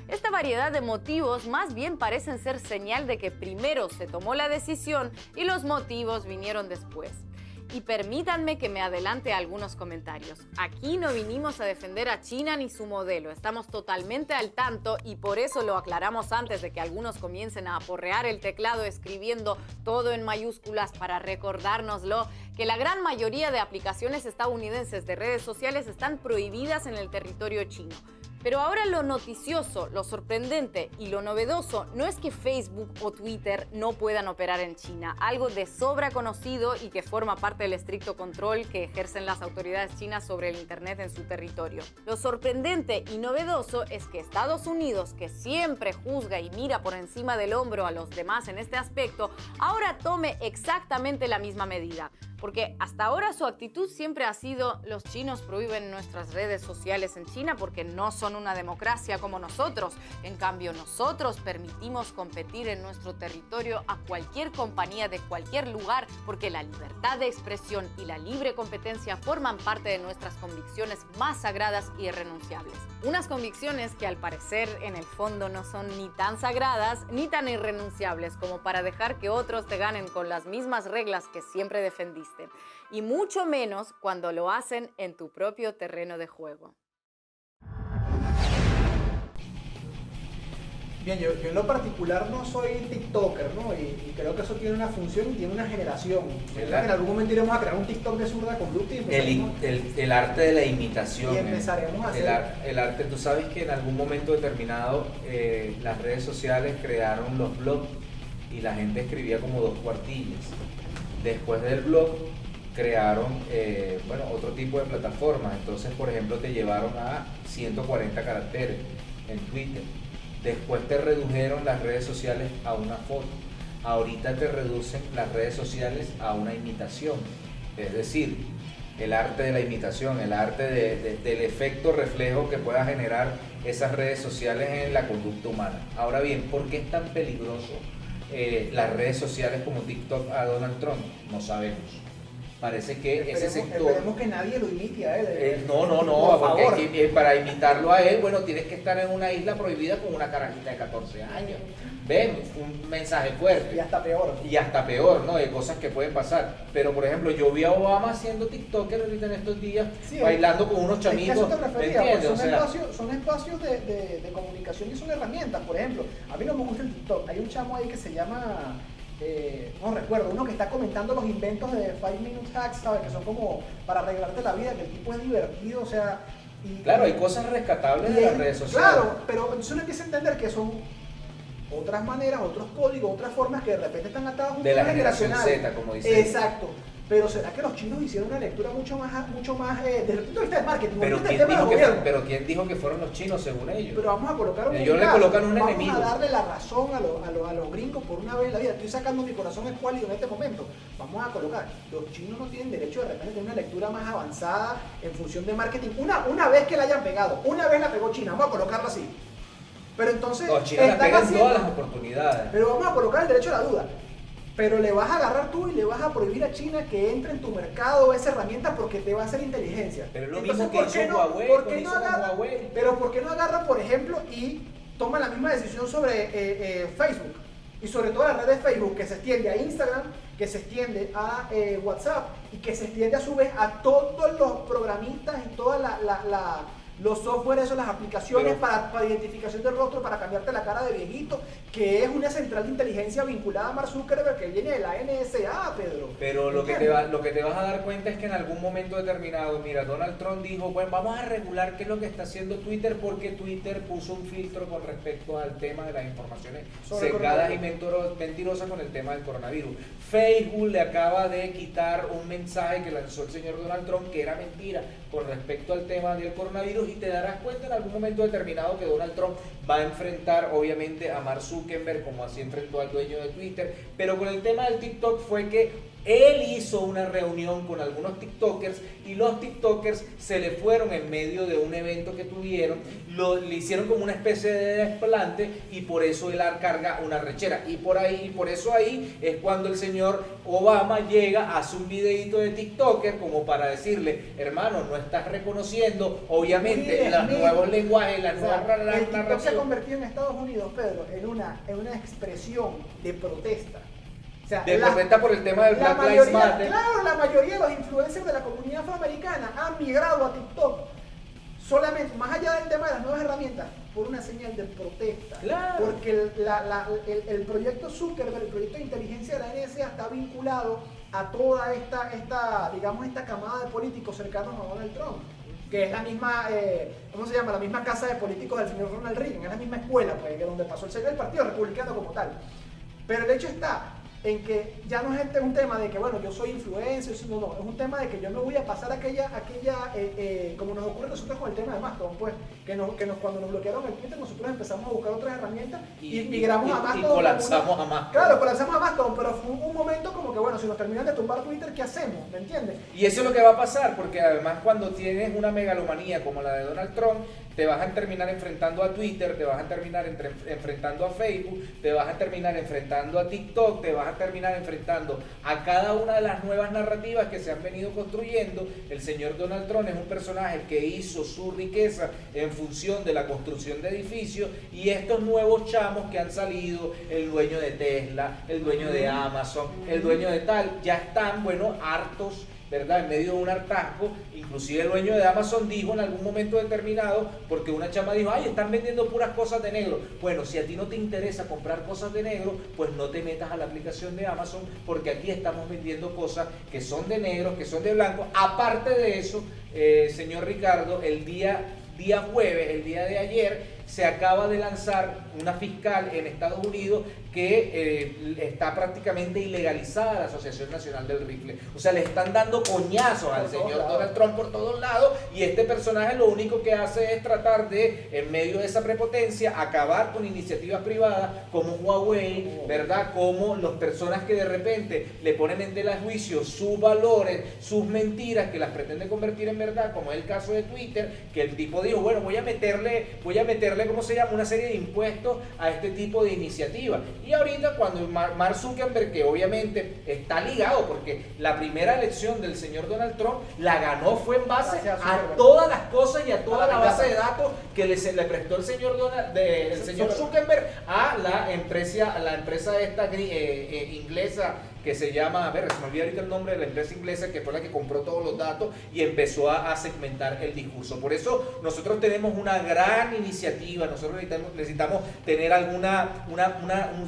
Esta variedad de motivos más bien parecen ser señal de que primero se tomó la decisión y los motivos vinieron después. Y permítanme que me adelante a algunos comentarios. Aquí no vinimos a defender a China ni su modelo. Estamos totalmente al tanto y por eso lo aclaramos antes de que algunos comiencen a aporrear el teclado escribiendo todo en mayúsculas para recordárnoslo, que la gran mayoría de aplicaciones estadounidenses de redes sociales están prohibidas en el territorio chino. Pero ahora lo noticioso, lo sorprendente y lo novedoso no es que Facebook o Twitter no puedan operar en China, algo de sobra conocido y que forma parte del estricto control que ejercen las autoridades chinas sobre el Internet en su territorio. Lo sorprendente y novedoso es que Estados Unidos, que siempre juzga y mira por encima del hombro a los demás en este aspecto, ahora tome exactamente la misma medida. Porque hasta ahora su actitud siempre ha sido: los chinos prohíben nuestras redes sociales en China porque no son una democracia como nosotros. En cambio, nosotros permitimos competir en nuestro territorio a cualquier compañía de cualquier lugar porque la libertad de expresión y la libre competencia forman parte de nuestras convicciones más sagradas y irrenunciables. Unas convicciones que al parecer en el fondo no son ni tan sagradas ni tan irrenunciables como para dejar que otros te ganen con las mismas reglas que siempre defendiste. Y mucho menos cuando lo hacen en tu propio terreno de juego. Bien, yo en lo particular no soy TikToker, ¿no? Y creo que eso tiene una función y tiene una generación. En algún momento iremos a crear un TikTok de zurda conducta y el arte de la imitación. Y empezaremos a hacer... El arte, tú sabes que en algún momento determinado las redes sociales crearon los blogs y la gente escribía como 2 cuartillas. Después del blog crearon otro tipo de plataformas. Entonces, por ejemplo, te llevaron a 140 caracteres en Twitter. Después te redujeron las redes sociales a una foto. Ahorita te reducen las redes sociales a una imitación. Es decir, el arte de la imitación, el arte del efecto reflejo que pueda generar esas redes sociales en la conducta humana. Ahora bien, ¿por qué es tan peligroso las redes sociales como TikTok a Donald Trump? No sabemos. parece que ese sector... Esperemos que nadie lo imite a él. No, Por porque favor. para imitarlo a él, bueno, tienes que estar en una isla prohibida con una carajita de 14 años. Ven, un mensaje fuerte. Y hasta peor. Y hasta peor, ¿no? De cosas que pueden pasar. Pero, por ejemplo, yo vi a Obama haciendo TikToker ahorita en estos días, Sí, bailando con unos Es que a chamitos. eso te ¿Me refería, entiendes? pues, O sea, son espacios de comunicación y son herramientas. Por ejemplo, a mí no me gusta el TikTok. Hay un chamo ahí que se llama, no recuerdo, uno que está comentando los inventos de 5 Minute Hacks, ¿sabes? Que son como para arreglarte la vida, que el tipo es divertido, o sea... claro, hay cosas rescatables de las redes sociales. Claro, pero entonces uno empieza a entender que son otras maneras, otros códigos, otras formas que de repente están atadas a un De la tema generación generacional. Z, como dicen. Exacto. Pero ¿será que los chinos hicieron una lectura mucho más desde el punto de vista de marketing? Pero desde el ¿quién, tema del dijo que, gobierno? pero ¿quién dijo que fueron los chinos según ellos? Pero vamos a colocar un Ellos le caso. colocan un Vamos enemigo. a darle la razón a los gringos por una vez en la vida. Estoy sacando mi corazón escuálido en este momento. Vamos a colocar. Los chinos no tienen derecho de repente a tener una lectura más avanzada en función de marketing. Una vez que la hayan pegado. Una vez la pegó China. Vamos a colocarla así. Pero entonces... Los chinos la están pegan haciendo- todas las oportunidades. Pero vamos a colocar el derecho a la duda. Pero le vas a agarrar tú y le vas a prohibir a China que entre en tu mercado esa herramienta porque te va a hacer inteligencia. Pero es lo Entonces, mismo que ¿por qué hizo no- Huawei, por qué pues no hizo con agarra- Huawei. Pero ¿por qué no agarra, por ejemplo, y toma la misma decisión sobre Facebook? Y sobre todo la red de Facebook, que se extiende a Instagram, que se extiende a WhatsApp y que se extiende a su vez a todos los programistas y todos los softwares, las aplicaciones Pero- para identificación del rostro, para cambiarte la cara de viejito, que es una central de inteligencia vinculada a Mark Zuckerberg que viene de la NSA, Pedro. Pero lo que ¿Entiendes? te vas a dar cuenta es que en algún momento determinado, mira, Donald Trump dijo, bueno, vamos a regular qué es lo que está haciendo Twitter porque Twitter puso un filtro con respecto al tema de las informaciones Sobre el sesgadas y coronavirus. mentirosas con el tema del coronavirus. Facebook le acaba de quitar un mensaje que lanzó el señor Donald Trump que era mentira con respecto al tema del coronavirus y te darás cuenta en algún momento determinado que Donald Trump va a enfrentar obviamente a Mark Zuckerberg como así enfrentó al dueño de Twitter, pero con el tema del TikTok fue que él hizo una reunión con algunos TikTokers y los TikTokers se le fueron en medio de un evento que tuvieron, le hicieron como una especie de desplante y por eso él carga una rechera. Y por eso ahí es cuando el señor Obama llega, hace un videito de TikToker como para decirle, hermano, no estás reconociendo obviamente Will los Smith. nuevos lenguajes, las O sea, nuevas el TikTok se ha narrativas. convertido en Estados Unidos, Pedro, en una expresión de protesta. O sea, De protesta por el tema del la Black Lives mayoría, Matter. claro, la mayoría de los influencers de la comunidad afroamericana han migrado a TikTok solamente, más allá del tema de las nuevas herramientas, por una señal de protesta. Claro. Porque el proyecto Zuckerberg, el proyecto de inteligencia de la NSA está vinculado a toda esta camada de políticos cercanos a Donald Trump, que es la misma, ¿cómo se llama? La misma casa de políticos del señor Ronald Reagan, es la misma escuela, pues, que donde pasó el Partido Republicano como tal. Pero el hecho está en que ya no es un tema de que, bueno, yo soy influencer, no, es un tema de que yo no voy a pasar aquella como nos ocurre a nosotros con el tema de Mastodon, pues, cuando nos bloquearon el Twitter, nosotros empezamos a buscar otras herramientas y migramos a Mastodon. Y colapsamos a Mastodon. Claro, colapsamos a Mastodon, pero fue un momento como que, bueno, si nos terminan de tumbar Twitter, ¿qué hacemos? ¿Me entiendes? Y eso es lo que va a pasar, porque además cuando tienes una megalomanía como la de Donald Trump, te vas a terminar enfrentando a Twitter, te vas a terminar enfrentando a Facebook, te vas a terminar enfrentando a TikTok, te vas a terminar enfrentando a cada una de las nuevas narrativas que se han venido construyendo. El señor Donald Trump es un personaje que hizo su riqueza en función de la construcción de edificios y estos nuevos chamos que han salido, el dueño de Tesla, el dueño de Amazon, el dueño de tal, ya están, bueno, hartos, ¿verdad? En medio de un hartazgo. Inclusive el dueño de Amazon dijo en algún momento determinado, porque una chama dijo, ay, están vendiendo puras cosas de negro. Bueno, si a ti no te interesa comprar cosas de negro, pues no te metas a la aplicación de Amazon, porque aquí estamos vendiendo cosas que son de negro, que son de blanco. Aparte de eso, señor Ricardo, el día jueves, el día de ayer, se acaba de lanzar una fiscal en Estados Unidos que está prácticamente ilegalizada la Asociación Nacional del Rifle. O sea, le están dando coñazos al señor Donald Trump por todos lados y este personaje lo único que hace es tratar de, en medio de esa prepotencia, acabar con iniciativas privadas como Huawei, ¿verdad? Como las personas que de repente le ponen en tela de juicio sus valores, sus mentiras, que las pretende convertir en verdad, como es el caso de Twitter, que el tipo dijo, bueno, voy a meterle ponerle, ¿cómo se llama?, una serie de impuestos a este tipo de iniciativas. Y ahorita cuando Mark Zuckerberg, que obviamente está ligado, porque la primera elección del señor Donald Trump la ganó fue en base a todas las cosas y a toda la base de datos que le prestó el señor señor Zuckerberg a la empresa esta inglesa que se llama, a ver, se me olvidó ahorita el nombre de la empresa inglesa que fue la que compró todos los datos y empezó a segmentar el discurso. Por eso nosotros tenemos una gran iniciativa, nosotros necesitamos tener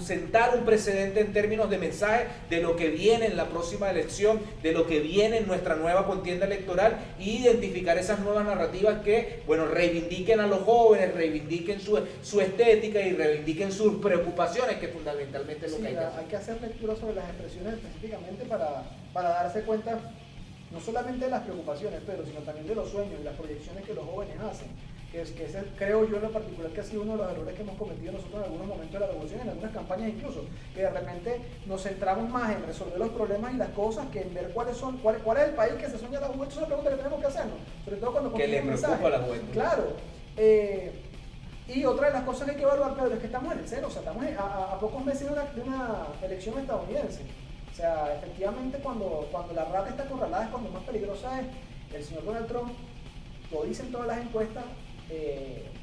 sentar un precedente en términos de mensaje de lo que viene en la próxima elección, de lo que viene en nuestra nueva contienda electoral, e identificar esas nuevas narrativas que, bueno, reivindiquen a los jóvenes, reivindiquen su estética y reivindiquen sus preocupaciones, que fundamentalmente es lo que hay que hacer. Hay que hacer lectura sobre las expresiones específicamente para darse cuenta no solamente de las preocupaciones, pero sino también de los sueños y las proyecciones que los jóvenes hacen, que ese, creo yo en lo particular, que ha sido uno de los errores que hemos cometido nosotros en algunos momentos de la revolución, en algunas campañas incluso, que de repente nos centramos más en resolver los problemas y las cosas que en ver cuál es el país que se sueña la juventud. Esa es la pregunta que tenemos que hacernos, sobre todo cuando que le preocupa a la juventud. Claro. Y otra de las cosas que hay que evaluar, Pedro, es que estamos en el cero, o sea, estamos a pocos meses de una elección estadounidense. O sea, efectivamente cuando la rata está acorralada es cuando más peligrosa es. El señor Donald Trump, lo dicen todas las encuestas,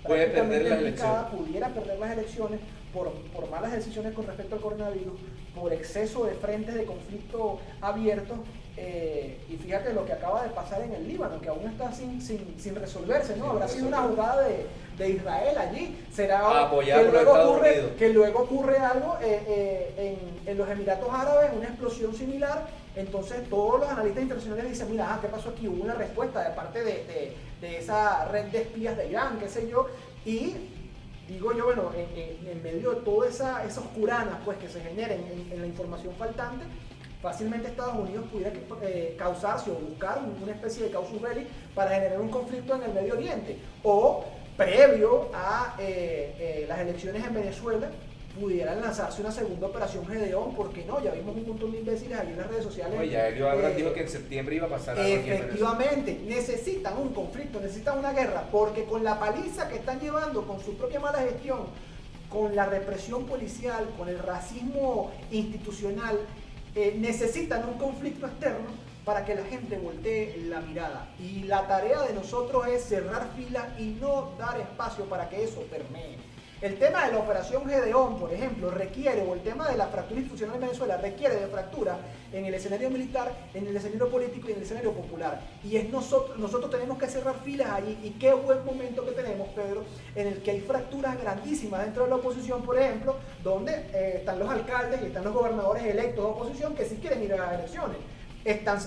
puede perder las elecciones. Pudiera perder las elecciones por malas decisiones con respecto al coronavirus, por exceso de frentes de conflicto abiertos. Y fíjate lo que acaba de pasar en el Líbano, que aún está sin resolverse, ¿no? Habrá sido una jugada de Israel allí. Será que luego ocurre algo en los Emiratos Árabes, una explosión similar. Entonces todos los analistas internacionales dicen, mira, ¿qué pasó aquí? Hubo una respuesta de parte de esa red de espías de Irán, qué sé yo. Y digo yo, bueno, en medio de toda esa oscurana pues, que se genera en la información faltante, fácilmente Estados Unidos pudiera causarse o buscar una especie de casus belli para generar un conflicto en el Medio Oriente, o previo a las elecciones en Venezuela pudieran lanzarse una segunda operación Gedeón, porque no, ya vimos un montón de imbéciles ahí en las redes sociales. Oye, ya Elio Abraham dijo que en septiembre iba a pasar algo aquí en Venezuela. Efectivamente, necesitan un conflicto, necesitan una guerra, porque con la paliza que están llevando, con su propia mala gestión, con la represión policial, con el racismo institucional, necesitan un conflicto externo para que la gente voltee la mirada. Y la tarea de nosotros es cerrar filas y no dar espacio para que eso permee. El tema de la operación Gedeón, por ejemplo, requiere, o el tema de la fractura institucional en Venezuela, requiere de fractura en el escenario militar, en el escenario político y en el escenario popular. Y es nosotros tenemos que cerrar filas allí. Y qué buen momento que tenemos, Pedro, en el que hay fracturas grandísimas dentro de la oposición, por ejemplo, donde están los alcaldes y están los gobernadores electos de oposición que sí quieren ir a las elecciones.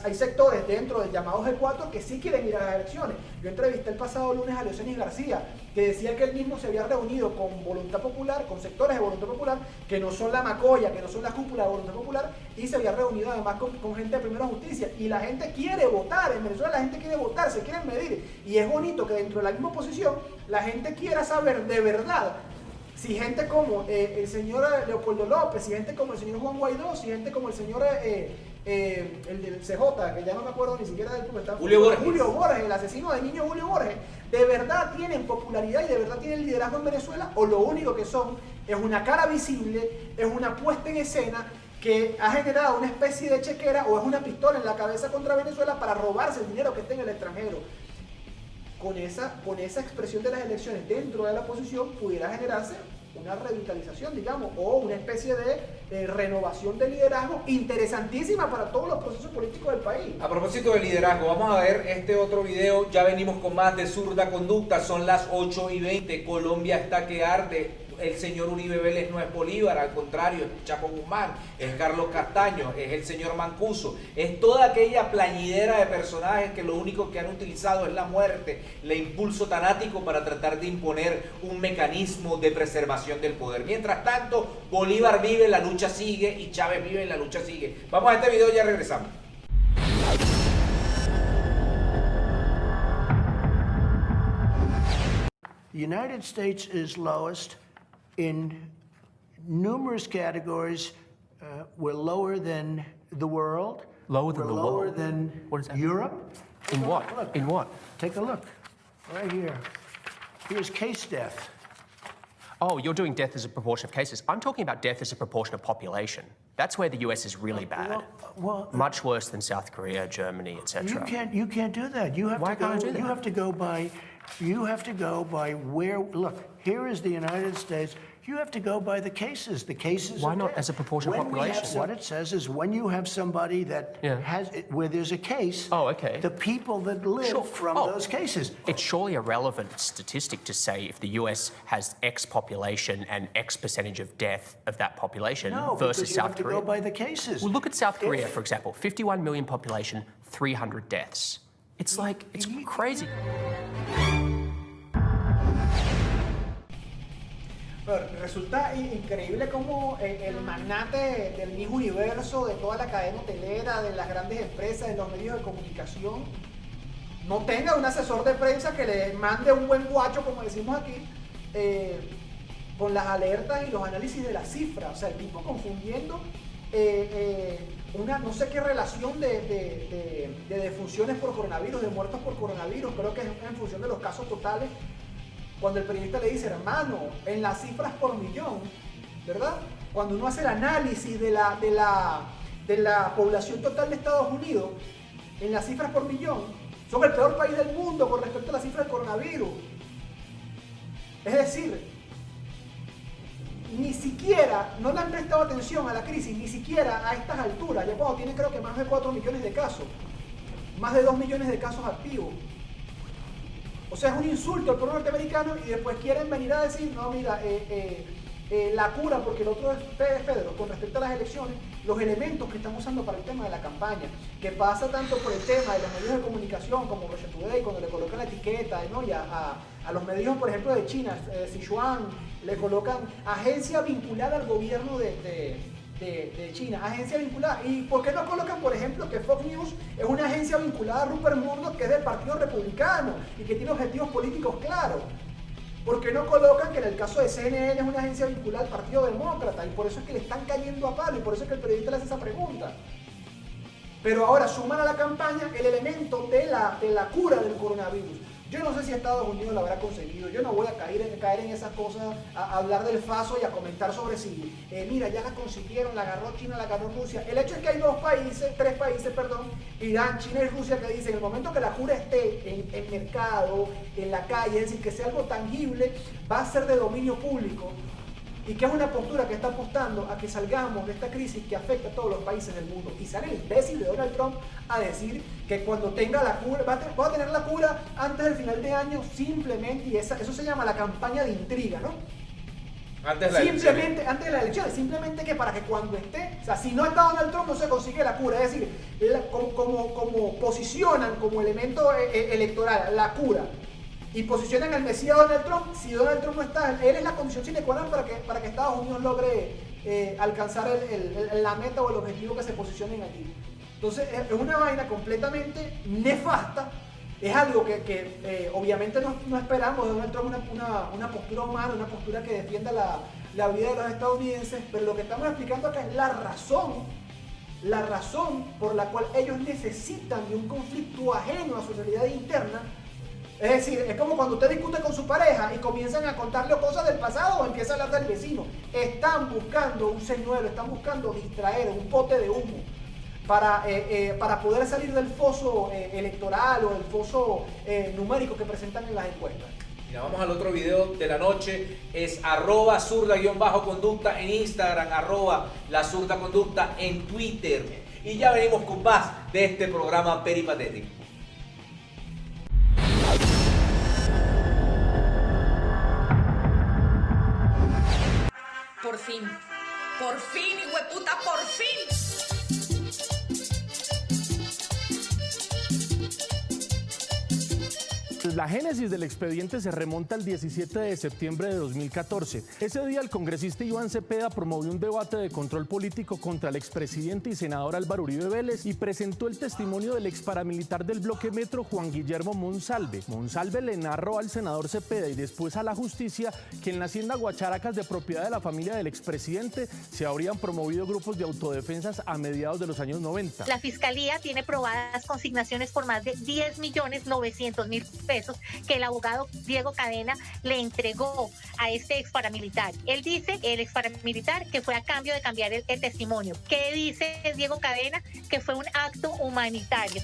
Hay sectores dentro del llamado G4 que sí quieren ir a las elecciones. Yo entrevisté el pasado lunes a Leocenis García, que decía que él mismo se había reunido con Voluntad Popular, con sectores de Voluntad Popular, que no son la macolla, que no son la cúpula de Voluntad Popular, y se había reunido además con gente de Primera Justicia. Y la gente quiere votar, en Venezuela la gente quiere votar, se quieren medir. Y es bonito que dentro de la misma oposición la gente quiera saber de verdad si gente como el señor Leopoldo López, si gente como el señor Juan Guaidó, si gente como el señor el del CJ, que ya no me acuerdo ni siquiera del está Julio Borges, el asesino de niños Julio Borges, de verdad tienen popularidad y de verdad tienen liderazgo en Venezuela, o lo único que son es una cara visible, es una puesta en escena que ha generado una especie de chequera, o es una pistola en la cabeza contra Venezuela para robarse el dinero que está en el extranjero. Con esa expresión de las elecciones dentro de la oposición pudiera generarse una revitalización, digamos, o una especie de renovación de liderazgo interesantísima para todos los procesos políticos del país. A propósito de liderazgo, vamos a ver este otro video. Ya venimos con más de Zurda Conducta, son las 8:20, Colombia está que arde. El señor Uribe Vélez no es Bolívar, al contrario, es Chapo Guzmán, es Carlos Castaño, es el señor Mancuso, es toda aquella plañidera de personajes que lo único que han utilizado es la muerte, el impulso tanático para tratar de imponer un mecanismo de preservación del poder. Mientras tanto, Bolívar vive, la lucha sigue, y Chávez vive, la lucha sigue. Vamos a este video y ya regresamos. The United States is lowest in numerous categories. We're lower than the world. Lower than we're the lower world? than What is that? Europe. In what? Look. In what? Take a look. Right here. Here's case death. Oh, you're doing death as a proportion of cases. I'm talking about death as a proportion of population. That's where the US is really bad. Much worse than South Korea, Germany, etc. You can't do that. You have Why to go. can't I do that? You have to go by where. Look, here is the United States. You have to go by the cases. The cases. Why not as a proportion of population? What it says is when you have somebody that where there's a case. Oh, okay. The people that live from those cases. It's surely a relevant statistic to say if the US has X population and X percentage of death of that population versus you South have to Korea. go by the cases. Well, look at South Korea, for example. 51 million population, 300 deaths. It's like, it's crazy. Pero resulta increíble cómo el magnate del mismo universo, de toda la cadena hotelera, de las grandes empresas, de los medios de comunicación, no tenga un asesor de prensa que le mande un buen guacho, como decimos aquí, con las alertas y los análisis de las cifras. O sea, el tipo confundiendo una no sé qué relación de defunciones por coronavirus, de muertos por coronavirus, creo que es en función de los casos totales. Cuando el periodista le dice, hermano, en las cifras por millón, ¿verdad? Cuando uno hace el análisis de la población total de Estados Unidos, en las cifras por millón, son el peor país del mundo con respecto a las cifras del coronavirus. Es decir, ni siquiera, no le han prestado atención a la crisis, ni siquiera a estas alturas, ya cuando tienen creo que más de 4 millones de casos, más de 2 millones de casos activos. O sea, es un insulto al pueblo norteamericano y después quieren venir a decir, no, mira, la cura, porque el otro es Pedro, con respecto a las elecciones, los elementos que están usando para el tema de la campaña, que pasa tanto por el tema de los medios de comunicación como Russia Today, cuando le colocan la etiqueta, ¿no? Y a los medios, por ejemplo, de China, Sichuan, le colocan agencia vinculada al gobierno de China, agencia vinculada. ¿Y por qué no colocan, por ejemplo, que Fox News es una agencia vinculada a Rupert Murdoch, que es del Partido Republicano y que tiene objetivos políticos claros? ¿Por qué no colocan que en el caso de CNN es una agencia vinculada al Partido Demócrata? Y por eso es que le están cayendo a palo y por eso es que el periodista le hace esa pregunta. Pero ahora suman a la campaña el elemento de la cura del coronavirus. Yo no sé si Estados Unidos lo habrá conseguido, yo no voy a caer en esas cosas, a hablar del faso y a comentar sobre si, mira, ya la consiguieron, la agarró China, la agarró Rusia. El hecho es que hay tres países, Irán, China y Rusia, que dicen, en el momento que la cura esté en mercado, en la calle, es decir, que sea algo tangible, va a ser de dominio público. Y que es una postura que está apostando a que salgamos de esta crisis que afecta a todos los países del mundo. Y sale el imbécil de Donald Trump a decir que cuando tenga la cura, va a tener la cura antes del final de año, simplemente, y eso se llama la campaña de intriga, ¿no? Antes de la elección, simplemente que para que cuando esté, o sea, si no está Donald Trump no se consigue la cura, es decir, como posicionan como elemento electoral la cura, y posicionan al Mesías Donald Trump. Si Donald Trump no está, él es la condición sine qua non para que Estados Unidos logre alcanzar la meta o el objetivo que se posicionen allí. Entonces es una vaina completamente nefasta, es algo que obviamente no esperamos de Donald Trump, una postura humana, una postura que defienda la vida de los estadounidenses, pero lo que estamos explicando acá es la razón por la cual ellos necesitan de un conflicto ajeno a su realidad interna. Es decir, es como cuando usted discute con su pareja y comienzan a contarle cosas del pasado o empieza a hablar del vecino. Están buscando un señuelo, están buscando distraer, un pote de humo para poder salir del foso electoral o del foso numérico que presentan en las encuestas. Mira, vamos al otro video de la noche, es @zurda_conducta en Instagram, @lazurdaconducta en Twitter. Y ya venimos con más de este programa peripatético. Por fin, hijueputa, por fin. La génesis del expediente se remonta al 17 de septiembre de 2014. Ese día el congresista Iván Cepeda promovió un debate de control político contra el expresidente y senador Álvaro Uribe Vélez y presentó el testimonio del exparamilitar del bloque Metro, Juan Guillermo Monsalve. Monsalve le narró al senador Cepeda y después a la justicia que en la hacienda Guacharacas, de propiedad de la familia del expresidente, se habrían promovido grupos de autodefensas a mediados de los años 90. La fiscalía tiene probadas consignaciones por más de 10.900.000 pesos. pesos que el abogado Diego Cadena le entregó a este ex paramilitar. Él dice, el ex paramilitar, que fue a cambio de cambiar el testimonio. ¿Qué dice Diego Cadena? Que fue un acto humanitario.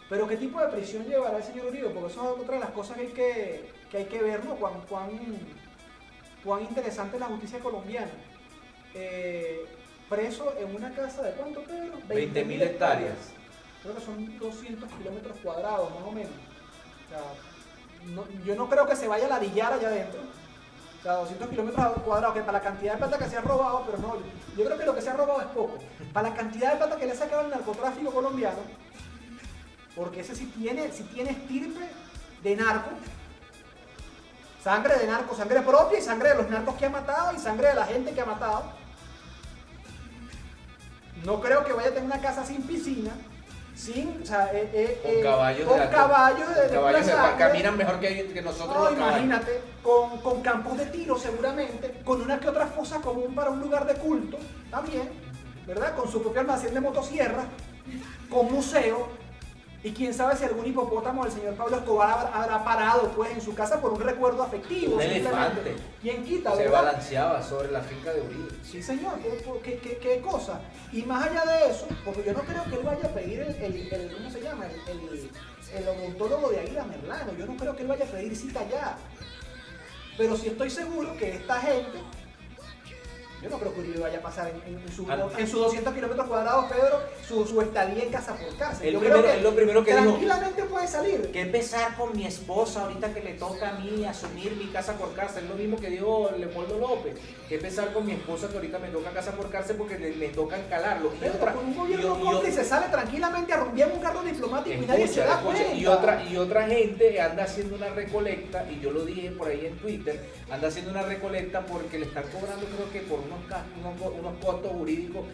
Pero ¿qué tipo de prisión llevará el señor Uribe? Porque eso es otra de las cosas que hay que ver, ¿no? Cuán interesante es la justicia colombiana. Preso en una casa de ¿cuánto, Pedro? 20.000 hectáreas. Creo que son 200 kilómetros cuadrados, más o menos. O sea, yo no creo que se vaya a ladillar allá adentro. O sea, 200 kilómetros cuadrados, que para la cantidad de plata que se ha robado, pero no, yo creo que lo que se ha robado es poco. Para la cantidad de plata que le ha sacado el narcotráfico colombiano, porque ese sí tiene estirpe de narco, sangre de narco, sangre propia y sangre de los narcos que ha matado y sangre de la gente que ha matado. No creo que vaya a tener una casa sin piscina, con caballos caminan mejor que nosotros. No, imagínate, con campos de tiro seguramente, con una que otra fosa común para un lugar de culto, también, ¿verdad? Con su propio almacén de motosierras, con museo. Y quién sabe si algún hipopótamo del señor Pablo Escobar habrá parado pues en su casa por un recuerdo afectivo. Un elefante. ¿Quién quita, se verdad? balanceaba sobre la finca de Uribe. Sí, señor, ¿qué cosa? Y más allá de eso, porque yo no creo que él vaya a pedir ¿cómo se llama? El odontólogo de Águila Merlano. Yo no creo que él vaya a pedir cita allá. Pero sí estoy seguro que esta gente... Yo no creo que Uribe vaya a pasar en sus 200 kilómetros cuadrados, Pedro, su estadía en casa por cárcel. Lo primero que tranquilamente dijo, puede salir. ¿Qué pesar con mi esposa ahorita que le toca a mí asumir mi casa por cárcel? Es lo mismo que dijo Leopoldo López. ¿Qué pesar con mi esposa que ahorita me toca casa por cárcel porque le toca encalarlo? Pero con un gobierno cómplice sale tranquilamente a rumbear un carro diplomático y nadie se da cuenta. Y otra gente anda haciendo una recolecta, y yo lo dije por ahí en Twitter, anda haciendo una recolecta porque le están cobrando, creo que por unos costos jurídicos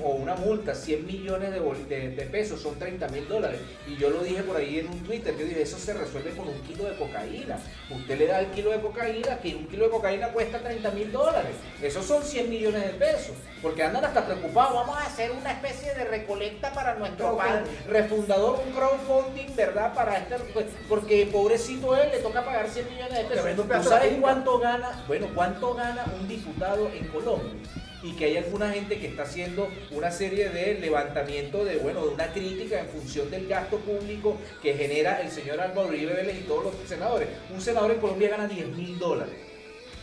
o una multa, 100 millones de pesos, son $30.000. Y yo lo dije por ahí en un Twitter, yo dije, eso se resuelve con un kilo de cocaína. Usted le da el kilo de cocaína, que un kilo de cocaína cuesta $30.000. Esos son 100 millones de pesos. Porque andan hasta preocupados, vamos a hacer una especie de recolecta para nuestro refundador, un crowdfunding, ¿verdad? Para porque pobrecito él, le toca pagar 100 millones de pesos. ¿Tú sabes cuánto gana? Bueno, ¿cuánto gana un diputado en Colombia? Y que hay alguna gente que está haciendo una serie de levantamiento de una crítica en función del gasto público que genera el señor Álvaro Uribe Vélez y todos los senadores. Un senador en Colombia gana $10.000,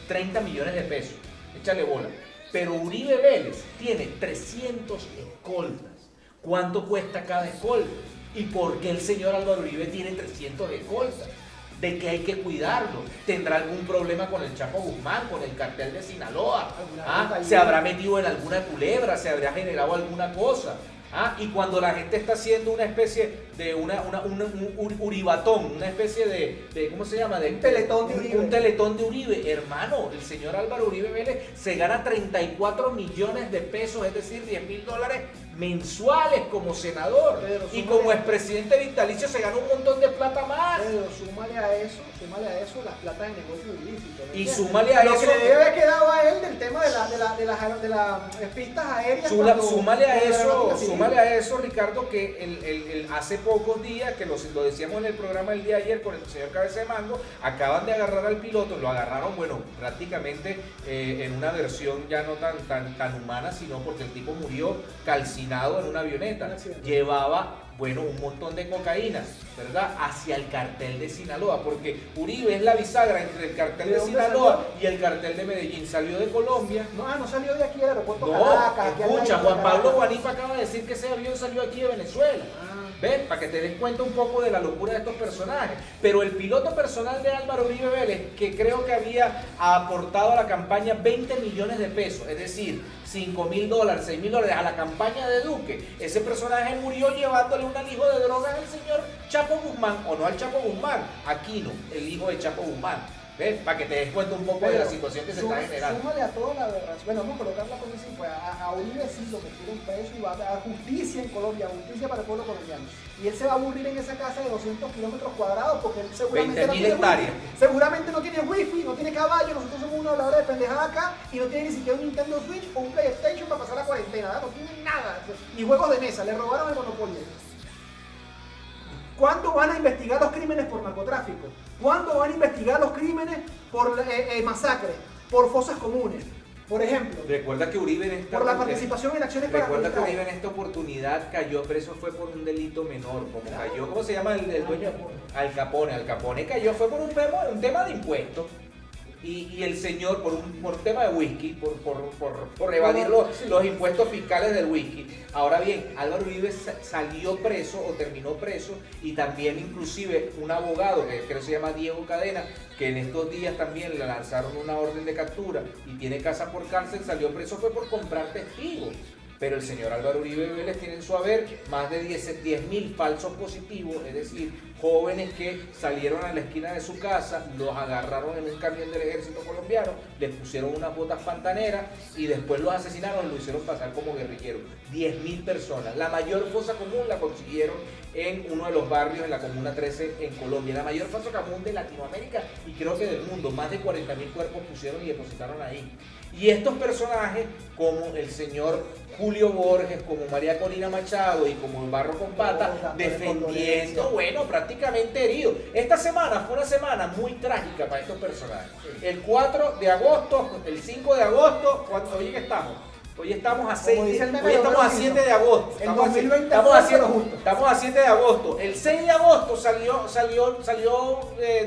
30 millones de pesos, échale bola. Pero Uribe Vélez tiene 300 escoltas. ¿Cuánto cuesta cada escolta? ¿Y por qué el señor Álvaro Uribe tiene 300 escoltas? De que hay que cuidarlo. ¿Tendrá algún problema con el Chapo Guzmán, con el cartel de Sinaloa? ¿Se habrá metido en alguna culebra? ¿Se habrá generado alguna cosa? Y cuando la gente está haciendo una especie de un uribatón, una especie de ¿cómo se llama? Un teletón de Uribe. Un teletón de Uribe. Hermano, el señor Álvaro Uribe Vélez se gana 34 millones de pesos, es decir, $10.000 mensuales como senador. Pedro, y como expresidente vitalicio se gana un montón de plata más. Pedro, súmale a eso las platas de negocio ilícito. Y súmale a eso lo que le debe haber quedado a él del tema de las pistas aéreas. Súmale a eso, Ricardo, que hace pocos días, que lo decíamos en el programa el día de ayer con el señor Cabeza de Mango, acaban de agarrar al piloto, lo agarraron, prácticamente en una versión ya no tan humana, sino porque el tipo murió calcinado en una avioneta. Llevaba, un montón de cocaína, ¿verdad? Hacia el cartel de Sinaloa, porque Uribe es la bisagra entre el cartel de Sinaloa y el cartel de Medellín. Salió de Colombia. No salió de aquí del aeropuerto Caracas. Escucha, Juan Pablo Guanipa acaba de decir que ese avión salió aquí de Venezuela. ¿Ves? Para que te des cuenta un poco de la locura de estos personajes. Pero el piloto personal de Álvaro Uribe Vélez, que creo que había aportado a la campaña 20 millones de pesos, es decir, $5.000, $6.000 a la campaña de Duque, ese personaje murió llevándole un alijo de drogas al señor Chapo Guzmán, o no al Chapo Guzmán, Aquino, el hijo de Chapo Guzmán. ¿Ves? Para que te des cuenta un poco de la situación que se está generando. Súmale a toda la aberración. Bueno, vamos a colocar la cosa así, pues a Uribe sí lo metieron preso y va a dar justicia en Colombia, justicia para el pueblo colombiano. Y él se va a aburrir en esa casa de 200 kilómetros cuadrados porque él seguramente no tiene wifi. Seguramente no tiene wifi, no tiene caballo, nosotros somos una habladora de pendejada acá y no tiene ni siquiera un Nintendo Switch o un PlayStation para pasar la cuarentena, ¿verdad? No tiene nada, ni juegos de mesa, le robaron el monopolio. ¿Cuándo van a investigar los crímenes por narcotráfico? ¿Cuándo van a investigar los crímenes por masacres, por fosas comunes? Por ejemplo, recuerda que Uribe en esta por la participación en acciones recuerda paramilitares. que Uribe en esta oportunidad cayó preso fue por un delito menor, como cayó, ¿cómo se llama el dueño? Al Capone cayó fue por un tema de impuestos. Y el señor, por un tema de whisky, por evadir los impuestos fiscales del whisky. Ahora bien, Álvaro Uribe salió preso o terminó preso, y también inclusive un abogado que creo que se llama Diego Cadena, que en estos días también le lanzaron una orden de captura y tiene casa por cárcel, salió preso fue por comprar testigos. Pero el señor Álvaro Uribe Vélez tiene en su haber más de 10.000 falsos positivos, es decir, jóvenes que salieron a la esquina de su casa, los agarraron en un camión del ejército colombiano, les pusieron unas botas pantaneras y después los asesinaron y lo hicieron pasar como guerrilleros. 10.000 personas. La mayor fosa común la consiguieron en uno de los barrios en la Comuna 13 en Colombia. La mayor fosa común de Latinoamérica y creo que del mundo. Más de 40.000 cuerpos pusieron y depositaron ahí. Y estos personajes, como el señor Julio Borges, como María Corina Machado y como el Barro con Pata, defendiendo, bueno, prácticamente heridos. Esta semana fue una semana muy trágica para estos personajes. El 4 de agosto, el 5 de agosto, hoy en estamos. Hoy estamos a 7 de agosto. Estamos a 7 de agosto. El 6 de agosto salió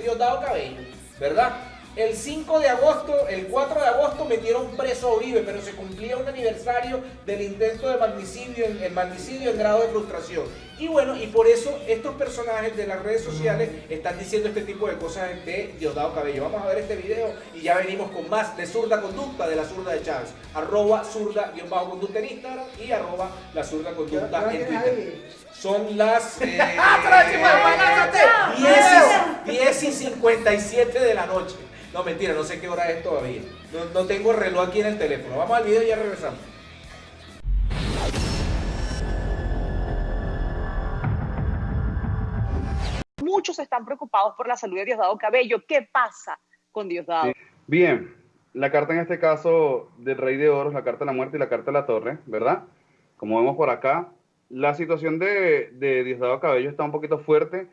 Diosdado Cabello, ¿verdad? El 5 de agosto, el 4 de agosto metieron preso a Uribe, pero se cumplía un aniversario del intento de magnicidio, el magnicidio en grado de frustración. Y bueno, y por eso estos personajes de las redes sociales están diciendo este tipo de cosas de Diosdado Cabello. Vamos a ver este video y ya venimos con más de Zurda Conducta, de la Zurda de Chávez. @zurda_conducta en Instagram y @la Zurda Conducta en Twitter. Son las 10:57 de la noche. No, mentira, no sé qué hora es todavía. No tengo el reloj aquí en el teléfono. Vamos al video y ya regresamos. Muchos están preocupados por la salud de Diosdado Cabello. ¿Qué pasa con Diosdado? Bien, la carta en este caso del Rey de Oros, la carta de la muerte y la carta de la torre, ¿verdad? Como vemos por acá, la situación de Diosdado Cabello está un poquito fuerte.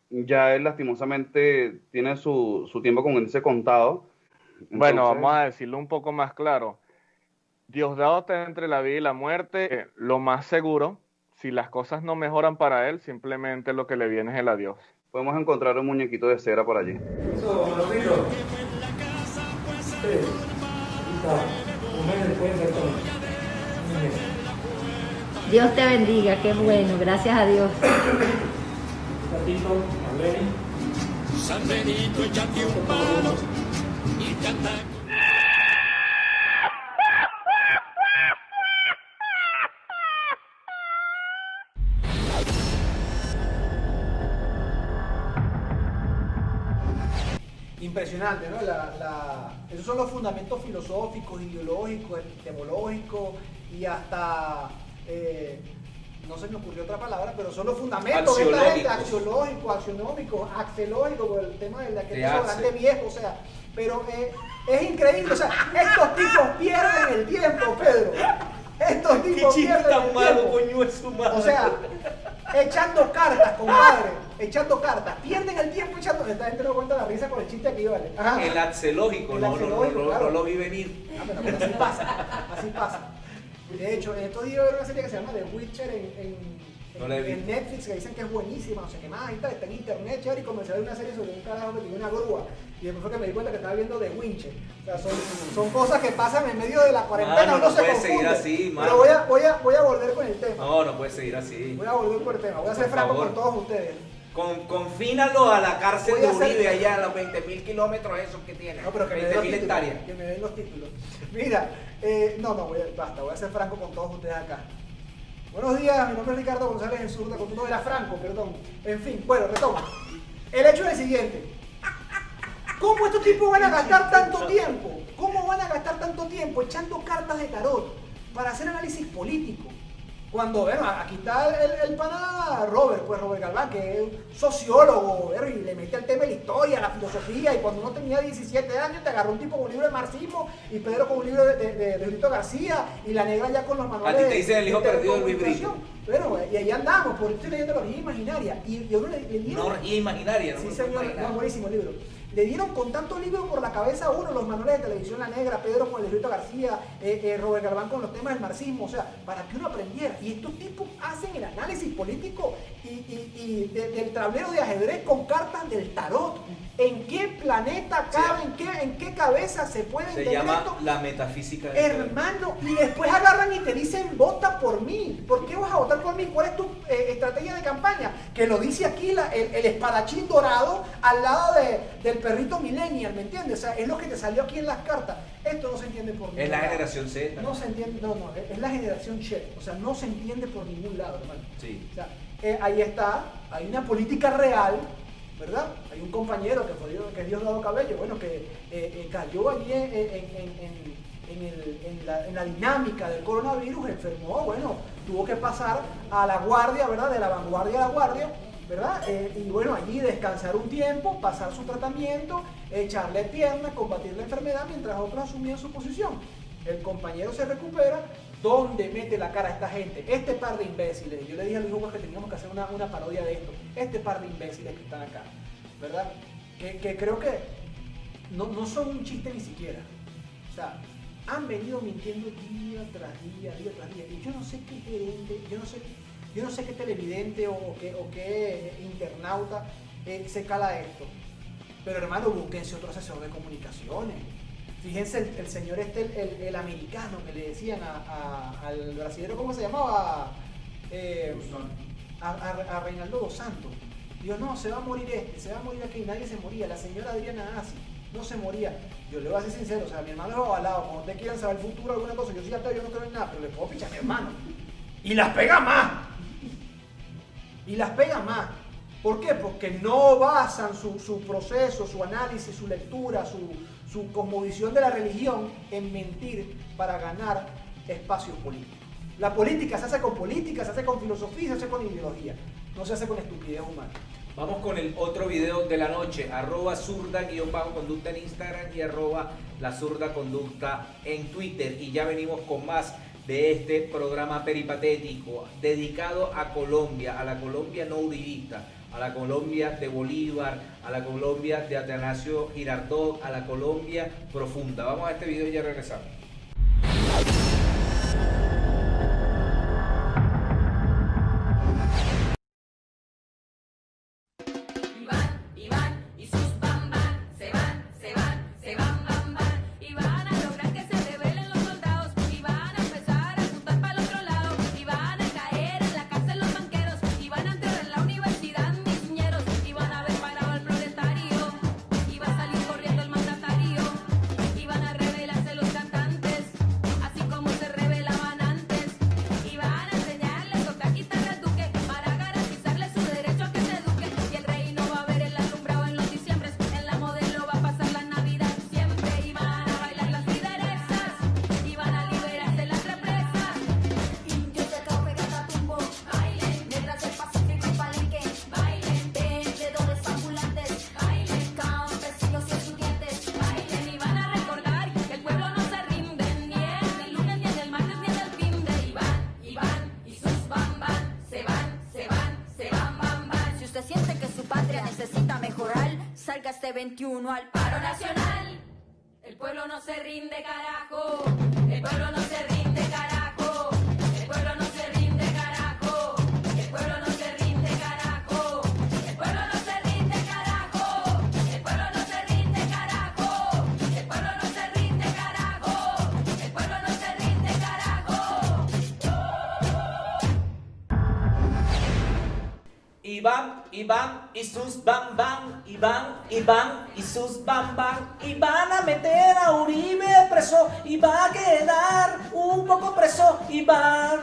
Ya él lastimosamente tiene su tiempo con ese contado. Entonces, bueno, vamos a decirlo un poco más claro. Diosdado está entre la vida y la muerte. Lo más seguro, si las cosas no mejoran para él, simplemente lo que le viene es el adiós. Podemos encontrar un muñequito de cera por allí. Dios te bendiga, qué bueno, gracias a Dios. San Benito, échate un palo y canta. Impresionante, ¿no? Esos son los fundamentos filosóficos, ideológicos, epistemológicos y hasta... no se me ocurrió otra palabra, pero son los fundamentos de esta gente, axiológicos, axionómicos, axelógicos, por el tema de aquel restaurante viejo, o sea, pero es increíble, o sea, estos tipos pierden el tiempo, Pedro. Estos tipos pierden el tiempo. Coño, es su madre. O sea, echando cartas, compadre, echando cartas, pierden el tiempo echando. Esta gente no cuenta la risa con el chiste aquí, ¿vale? Ajá. El axelógico, no lo vi venir. Pero así pasa. De hecho, en estos días hay una serie que se llama The Witcher en Netflix, que dicen que es buenísima, no sé qué más, y tal, está en internet, chévere, y comencé a ver una serie sobre un carajo que tiene una grúa. Y después fue que me di cuenta que estaba viendo The Witcher. O sea, son cosas que pasan en medio de la cuarentena, no se puede seguir así, mano. Pero voy a volver con el tema. No puede seguir así. Voy a volver con el tema, voy a ser franco con todos ustedes. Confínalo a la cárcel de Uribe allá, a los 20.000 kilómetros esos que tiene. No, pero que 20.000 hectáreas. Que me den los títulos. Mira, basta, voy a ser franco con todos ustedes acá. Buenos días, mi nombre es Ricardo González en Zurda, no era Franco, perdón. En fin, bueno, retomo. El hecho es el siguiente. ¿Cómo estos tipos van a gastar tanto tiempo? ¿Cómo van a gastar tanto tiempo echando cartas de tarot para hacer análisis político? Cuando, bueno, aquí está el pana Robert Galván, que es un sociólogo, bueno, y le mete al tema de la historia, la filosofía, y cuando uno tenía 17 años te agarró un tipo con un libro de marxismo, y Pedro con un libro de Luisito García, y la negra ya con los manuales. A ti te dicen el hijo perdido del Luis Brito. Bueno, y ahí andamos, por estoy leyendo la orgía imaginaria. Y a uno le dieron... No, orgía imaginaria, ¿no? Sí, señor, no, buenísimo el libro. Le dieron con tantos libros por la cabeza a uno, los manuales de televisión La Negra, Pedro con el Luisito García, Robert Galván con los temas del marxismo, o sea, para que uno aprendiera. Y estos tipos hacen el análisis político y del tablero de ajedrez con cartas del tarot. ¿En qué planeta cabe? ¿En qué cabeza se puede entender esto? Se llama la metafísica del hermano, y después agarran y te dicen, vota por mí. ¿Por qué vas a votar por mí? ¿Cuál es tu estrategia de campaña? Que lo dice aquí el espadachín dorado al lado del perrito millennial, ¿me entiendes? O sea, es lo que te salió aquí en las cartas. Esto no se entiende por ningún lado. Es la generación Z. No se entiende, no, es la generación Che. O sea, no se entiende por ningún lado, hermano. Sí. O sea, ahí está, hay una política real, ¿verdad? Hay un compañero que es Diosdado Cabello, bueno, que cayó allí en la dinámica del coronavirus, enfermó, bueno, tuvo que pasar a la guardia, ¿verdad? De la vanguardia a la guardia, ¿verdad? Y bueno, allí descansar un tiempo, pasar su tratamiento, echarle pierna, combatir la enfermedad, mientras otros asumían su posición. El compañero se recupera. ¿Dónde mete la cara esta gente? Este par de imbéciles. Yo le dije a Luis Hugo que teníamos que hacer una parodia de esto. Este par de imbéciles que están acá, ¿verdad? Que creo que no son un chiste ni siquiera. O sea, han venido mintiendo día tras día. Y yo no sé qué gerente, yo no sé qué televidente o qué internauta se cala esto. Pero hermano, búsquense otro asesor de comunicaciones. Fíjense el señor el americano que le decían al brasileño, ¿cómo se llamaba? A Reinaldo dos Santos. Digo, no, se va a morir se va a morir aquí, nadie se moría. La señora Adriana Asi no se moría. Yo le voy a ser sincero, o sea, mi hermano es avalado. Cuando ustedes quieran saber el futuro, alguna cosa, yo no creo en nada, pero le puedo pichar a mi hermano. Y las pega más. ¿Por qué? Porque no basan su proceso, su análisis, su lectura, su cosmovisión de la religión en mentir para ganar espacios políticos. La política se hace con política, se hace con filosofía, se hace con ideología, no se hace con estupidez humana. Vamos con el otro video de la noche, @zurda_conducta en Instagram y @lazurdaconducta en Twitter. Y ya venimos con más de este programa peripatético dedicado a Colombia, a la Colombia no uribista, a la Colombia de Bolívar, a la Colombia de Atanasio Girardot, a la Colombia profunda. Vamos a este video y ya regresamos. Salga este 21 al paro nacional. El pueblo no se rinde, carajo. El pueblo no se rinde, carajo. El pueblo no se rinde, carajo. El pueblo no se rinde, carajo. El pueblo no se rinde, carajo. El pueblo no se rinde, carajo. El pueblo no se rinde, carajo. El pueblo no se rinde, carajo. Iván y sus bam bam, Iván y sus bam bam, y van a meter a Uribe preso y va a quedar un poco preso y va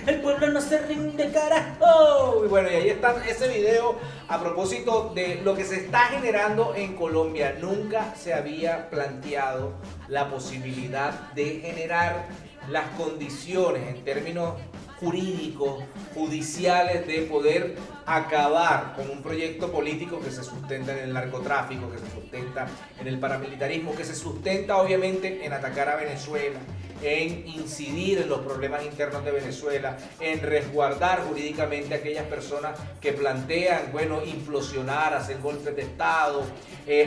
el pueblo no se rinde, carajo. Y bueno, y ahí está ese video a propósito de lo que se está generando en Colombia. Nunca se había planteado la posibilidad de generar las condiciones en términos jurídicos, judiciales, de poder acabar con un proyecto político que se sustenta en el narcotráfico, que se sustenta en el paramilitarismo, que se sustenta obviamente en atacar a Venezuela, en incidir en los problemas internos de Venezuela, en resguardar jurídicamente a aquellas personas que plantean, bueno, implosionar, hacer golpes de Estado,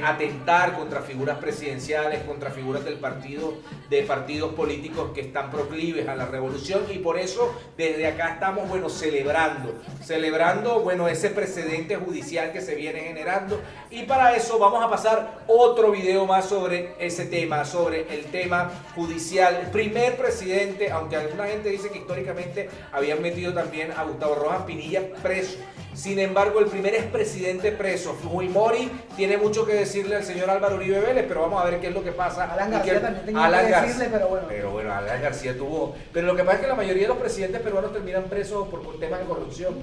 atentar contra figuras presidenciales, contra figuras del partido, de partidos políticos que están proclives a la revolución. Y por eso desde acá estamos, bueno, celebrando, bueno, ese precedente judicial que se viene generando. Y para eso vamos a pasar otro video más sobre ese tema, sobre el tema judicial. El primer presidente, aunque alguna gente dice que históricamente habían metido también a Gustavo Rojas Pinilla preso. Sin embargo, el primer expresidente preso, Fujimori, tiene mucho que decirle al señor Álvaro Uribe Vélez, pero vamos a ver qué es lo que pasa. Alan García también tenía que decirle, pero bueno. Pero bueno, Alan García tuvo... Pero lo que pasa es que la mayoría de los presidentes peruanos terminan presos por temas de corrupción.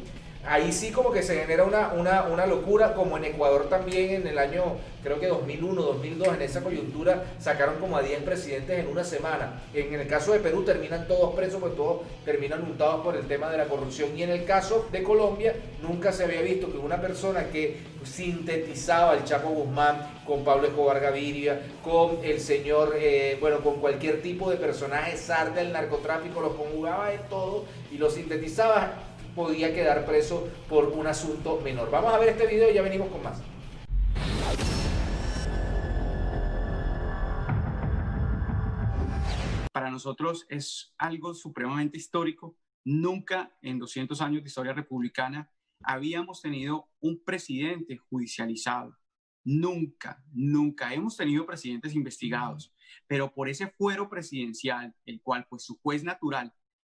Ahí sí como que se genera una locura, como en Ecuador también en el año, creo que 2001, 2002, en esa coyuntura sacaron como a 10 presidentes en una semana. En el caso de Perú terminan todos presos, pues todos terminan untados por el tema de la corrupción. Y en el caso de Colombia nunca se había visto que una persona que sintetizaba el Chapo Guzmán con Pablo Escobar Gaviria, con el señor, con cualquier tipo de personaje zar del narcotráfico, los conjugaba en todo y los sintetizaba, podía quedar preso por un asunto menor. Vamos a ver este video y ya venimos con más. Para nosotros es algo supremamente histórico. Nunca en 200 años de historia republicana habíamos tenido un presidente judicializado. Nunca hemos tenido presidentes investigados, pero por ese fuero presidencial, el cual pues su juez natural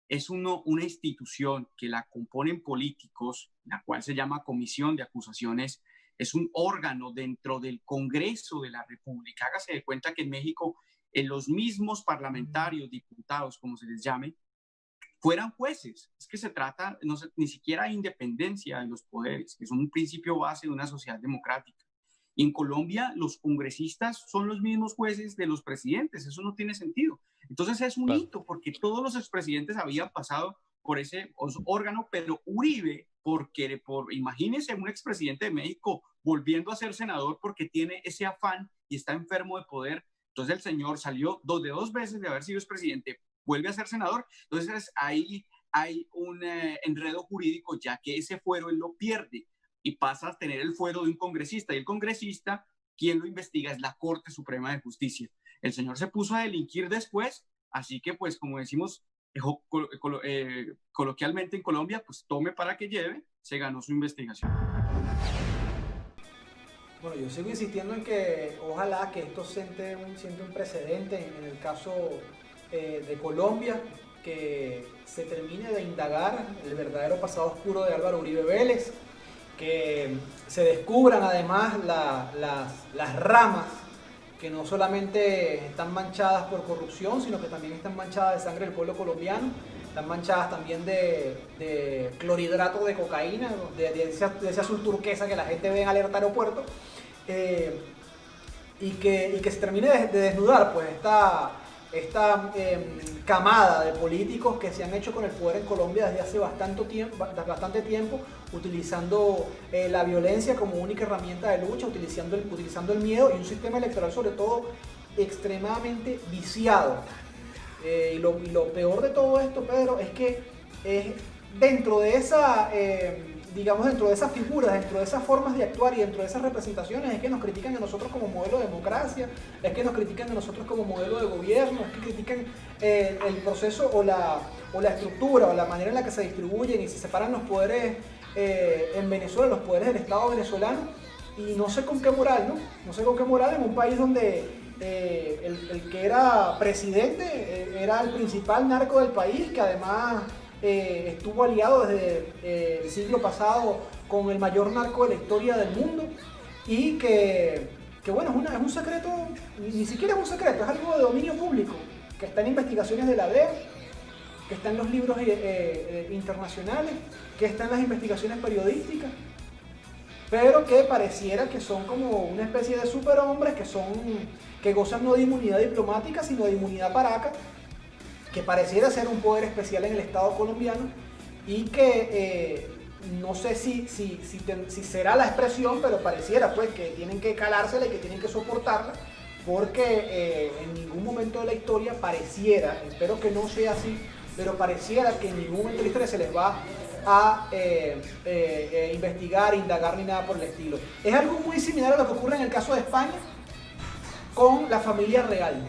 es una institución que la componen políticos, la cual se llama Comisión de Acusaciones, es un órgano dentro del Congreso de la República. Hágase de cuenta que en México los mismos parlamentarios, diputados, como se les llame, fueran jueces. Es que se trata ni siquiera de independencia de los poderes, que es un principio base de una sociedad democrática. Y en Colombia los congresistas son los mismos jueces de los presidentes. Eso no tiene sentido. Entonces es un hito porque todos los expresidentes habían pasado por ese órgano, pero Uribe, imagínense un expresidente de México volviendo a ser senador porque tiene ese afán y está enfermo de poder. Entonces el señor salió dos veces de haber sido expresidente, vuelve a ser senador. Entonces ahí hay un enredo jurídico, ya que ese fuero él lo pierde y pasa a tener el fuero de un congresista. Y el congresista, quien lo investiga, es la Corte Suprema de Justicia. El señor se puso a delinquir después, así que pues como decimos coloquialmente en Colombia, pues tome para que lleve, se ganó su investigación. Bueno, yo sigo insistiendo en que ojalá que esto siente un precedente en el caso de Colombia, que se termine de indagar el verdadero pasado oscuro de Álvaro Uribe Vélez, que se descubran además las ramas que no solamente están manchadas por corrupción, sino que también están manchadas de sangre del pueblo colombiano, están manchadas también de clorhidrato de cocaína, de ese azul turquesa que la gente ve en Alerta Aeropuerto, y que se termine de desnudar pues esta camada de políticos que se han hecho con el poder en Colombia desde hace bastante tiempo, utilizando la violencia como única herramienta de lucha, utilizando el miedo y un sistema electoral sobre todo extremadamente viciado. Y lo peor de todo esto, Pedro, es que dentro de esa dentro de esas figuras, dentro de esas formas de actuar y dentro de esas representaciones, es que nos critican a nosotros como modelo de democracia, es que nos critican a nosotros como modelo de gobierno, es que critican el proceso o la estructura o la manera en la que se distribuyen y se separan los poderes en Venezuela, los poderes del Estado venezolano, y no sé con qué moral, ¿no? No sé con qué moral en un país donde el que era presidente era el principal narco del país, que además estuvo aliado desde el siglo pasado con el mayor narco de la historia del mundo y que bueno, es un secreto, ni siquiera es un secreto, es algo de dominio público, que está en investigaciones de la DEA, que está en los libros internacionales, que está en las investigaciones periodísticas, pero que pareciera que son como una especie de superhombres que gozan no de inmunidad diplomática, sino de inmunidad paraca, que pareciera ser un poder especial en el Estado colombiano y que no sé si será la expresión, pero pareciera pues que tienen que calársela y que tienen que soportarla, porque en ningún momento de la historia pareciera, espero que no sea así, pero pareciera que en ningún momento de la historia se les va a investigar, indagar ni nada por el estilo. Es algo muy similar a lo que ocurre en el caso de España con la familia real,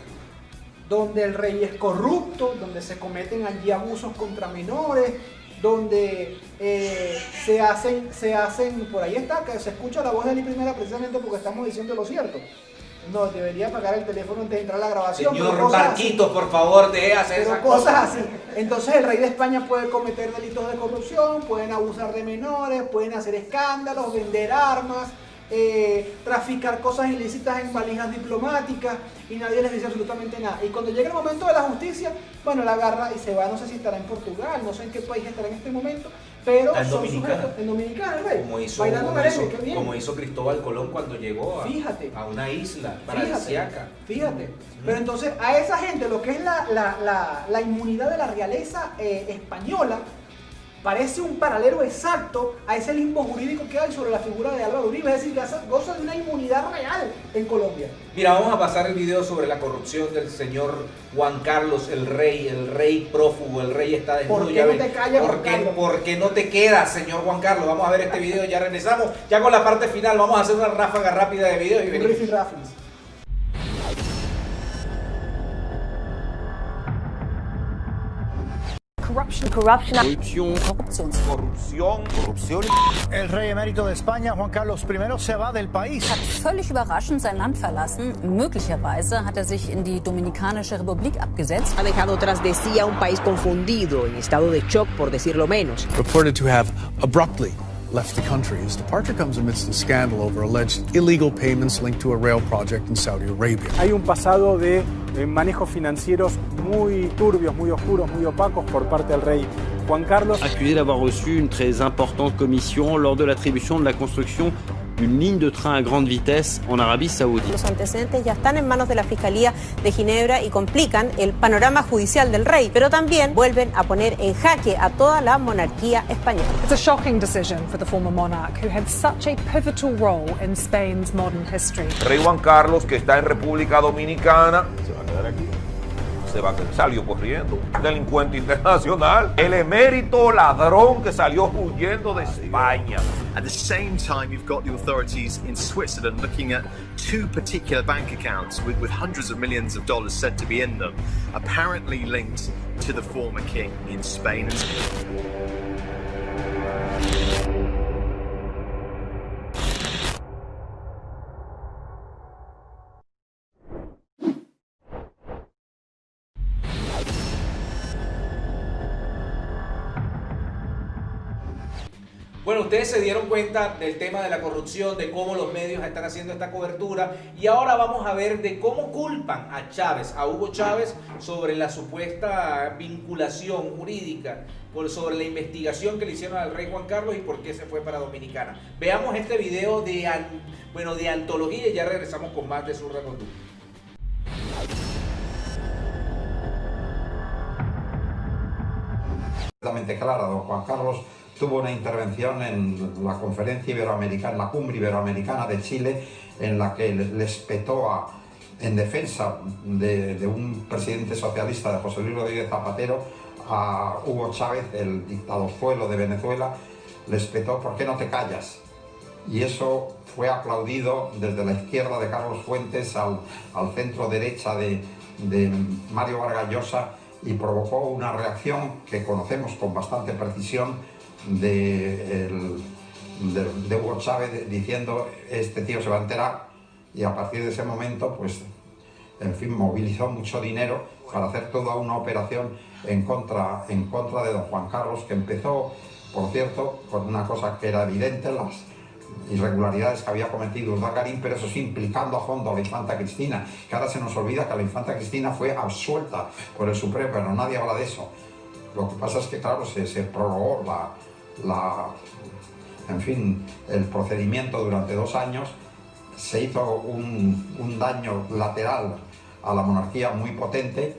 donde el rey es corrupto, donde se cometen allí abusos contra menores, donde se hacen, por ahí está, que se escucha la voz de Eli Primera precisamente porque estamos diciendo lo cierto. No, debería apagar el teléfono antes de entrar a la grabación. Señor Marquitos, por favor, deje de hacer esas cosas así. Entonces el rey de España puede cometer delitos de corrupción, pueden abusar de menores, pueden hacer escándalos, vender armas, traficar cosas ilícitas en valijas diplomáticas y nadie les dice absolutamente nada. Y cuando llega el momento de la justicia, bueno, la agarra y se va, no sé si estará en Portugal, no sé en qué país estará en este momento, pero son sujetos en Dominicana, el rey, bailando merengue, qué bien. Como hizo Cristóbal Colón cuando llegó a una isla paradisíaca. Fíjate. Pero entonces a esa gente lo que es la inmunidad de la realeza española parece un paralelo exacto a ese limbo jurídico que hay sobre la figura de Álvaro Uribe, es decir, goza de una inmunidad real en Colombia. Mira, vamos a pasar el video sobre la corrupción del señor Juan Carlos, el rey prófugo, el rey está desnudo. ¿Por qué no te callas, Juan Carlos? ¿Por qué no te quedas, señor Juan Carlos? Vamos a ver este video, ya regresamos, ya con la parte final, vamos a hacer una ráfaga rápida de videos y venimos. Corrupción. El rey emérito de España, Juan Carlos I, se va del país. Hat völlig überraschend sein Land verlassen. Möglicherweise hat sich in die Dominikanische Republik abgesetzt. Ha dejado tras de sí a un país confundido, en estado de shock, por decirlo menos. Reported to have abruptly left the country. His departure comes amidst a scandal over alleged illegal payments linked to a rail project in Saudi Arabia. Hay un pasado de manejos financieros muy turbios, muy oscuros, muy opacos por parte del rey Juan Carlos. Accusé d'avoir reçu une très importante commission lors de l'attribution de la construction d'une ligne de train à grande vitesse en Arabie Saoudite. Los antecedentes ya están en manos de la Fiscalía de Ginebra y complican el panorama judicial del rey, pero también vuelven a poner en jaque a toda la monarquía española. It's a shocking decision for the former monarch who had such a pivotal role in Spain's modern history. Rey Juan Carlos, que está en República Dominicana, se va a quedar aquí. Salió corriendo, delincuente internacional, el emérito ladrón que salió huyendo de España. At the same time, you've got the authorities in Switzerland looking at two particular bank accounts with hundreds of millions of dollars said to be in them, apparently linked to the former king in Spain. Bueno, ustedes se dieron cuenta del tema de la corrupción, de cómo los medios están haciendo esta cobertura y ahora vamos a ver de cómo culpan a Chávez, a Hugo Chávez, sobre la supuesta vinculación jurídica, sobre la investigación que le hicieron al rey Juan Carlos y por qué se fue para Dominicana. Veamos este video de antología y ya regresamos con más de Zurda Conducta. Completamente clara, don Juan Carlos tuvo una intervención en la conferencia iberoamericana, la cumbre iberoamericana de Chile, en la que les petó en defensa de un presidente socialista, de José Luis Rodríguez Zapatero, a Hugo Chávez, el dictadorzuelo de Venezuela, les petó: ¿por qué no te callas? Y eso fue aplaudido desde la izquierda de Carlos Fuentes al centro derecha de Mario Vargas Llosa y provocó una reacción que conocemos con bastante precisión de Hugo Chávez diciendo: este tío se va a enterar, y a partir de ese momento, pues, en fin, movilizó mucho dinero para hacer toda una operación en contra de don Juan Carlos, que empezó, por cierto, con una cosa que era evidente, las irregularidades que había cometido Urdangarín, pero eso sí, implicando a fondo a la infanta Cristina, que ahora se nos olvida que la infanta Cristina fue absuelta por el Supremo, pero nadie habla de eso. Lo que pasa es que, claro, se prorrogó en fin, el procedimiento durante 2 años, se hizo un daño lateral a la monarquía muy potente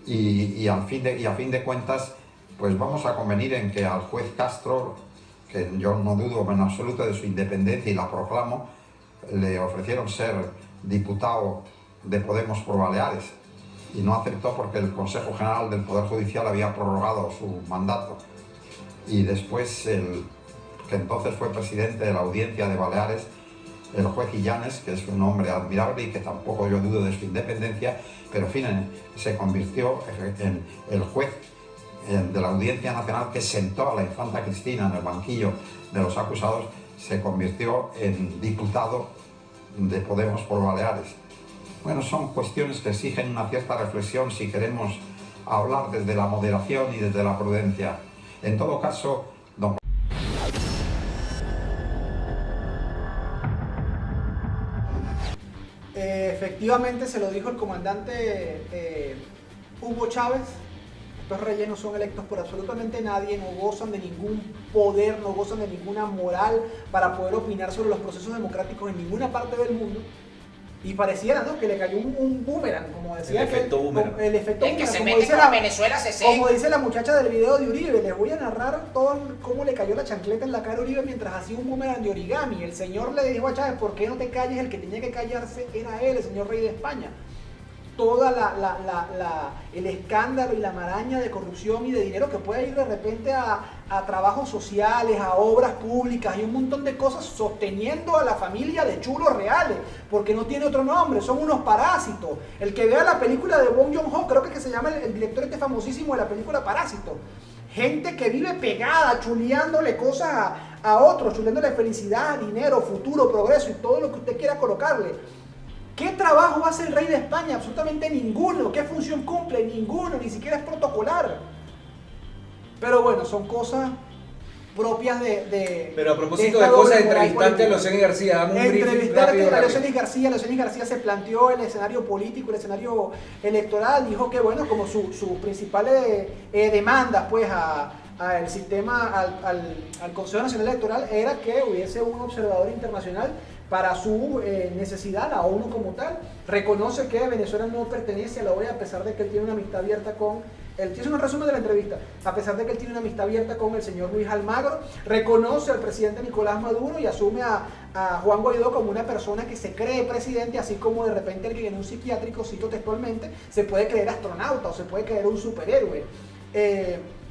y a fin de cuentas, pues vamos a convenir en que al juez Castro, que yo no dudo en absoluto de su independencia y la proclamo, le ofrecieron ser diputado de Podemos por Baleares y no aceptó porque el Consejo General del Poder Judicial había prorrogado su mandato. Y después, que entonces fue presidente de la Audiencia de Baleares, el juez Illanes, que es un hombre admirable y que tampoco yo dudo de su independencia, pero en fin, se convirtió en el juez de la Audiencia Nacional que sentó a la infanta Cristina en el banquillo de los acusados, se convirtió en diputado de Podemos por Baleares. Bueno, son cuestiones que exigen una cierta reflexión si queremos hablar desde la moderación y desde la prudencia. En todo caso, don Efectivamente se lo dijo el comandante Hugo Chávez. Estos reyes no son electos por absolutamente nadie, no gozan de ningún poder, no gozan de ninguna moral para poder opinar sobre los procesos democráticos en ninguna parte del mundo. Y pareciera, ¿no?, que le cayó un boomerang, como decía. El efecto boomerang. El efecto El que boomerang, se como mete dice con Venezuela se seca. Como dice la muchacha del video de Uribe, les voy a narrar todo cómo le cayó la chancleta en la cara a Uribe mientras hacía un boomerang de origami. El señor le dijo a Chávez, ¿por qué no te calles? El que tenía que callarse era él, el señor rey de España. Toda el escándalo y la maraña de corrupción y de dinero que puede ir de repente a trabajos sociales, a obras públicas y un montón de cosas sosteniendo a la familia de chulos reales, porque no tiene otro nombre, son unos parásitos. El que vea la película de Bong Joon-ho, creo que se llama el director este famosísimo de la película Parásito, gente que vive pegada, chuleándole cosas a otros, chuleándole felicidad, dinero, futuro, progreso y todo lo que usted quiera colocarle. ¿Qué trabajo hace el rey de España? Absolutamente ninguno. ¿Qué función cumple? Ninguno, ni siquiera es protocolar. Pero bueno, son cosas propias de Pero a propósito de cosas, entrevistaste a Leocenis García, dame un briefing rápido. A Leocenis García se planteó el escenario político, el escenario electoral, dijo que bueno, como sus principales demandas pues al sistema, al Consejo Nacional Electoral era que hubiese un observador internacional para su necesidad, la ONU como tal. Reconoce que Venezuela no pertenece a la OEA a pesar de que él tiene una amistad abierta con es un resumen de la entrevista. A pesar de que él tiene una amistad abierta con el señor Luis Almagro, reconoce al presidente Nicolás Maduro y asume a Juan Guaidó como una persona que se cree presidente, así como de repente el que en un psiquiátrico, cito textualmente, se puede creer astronauta o se puede creer un superhéroe.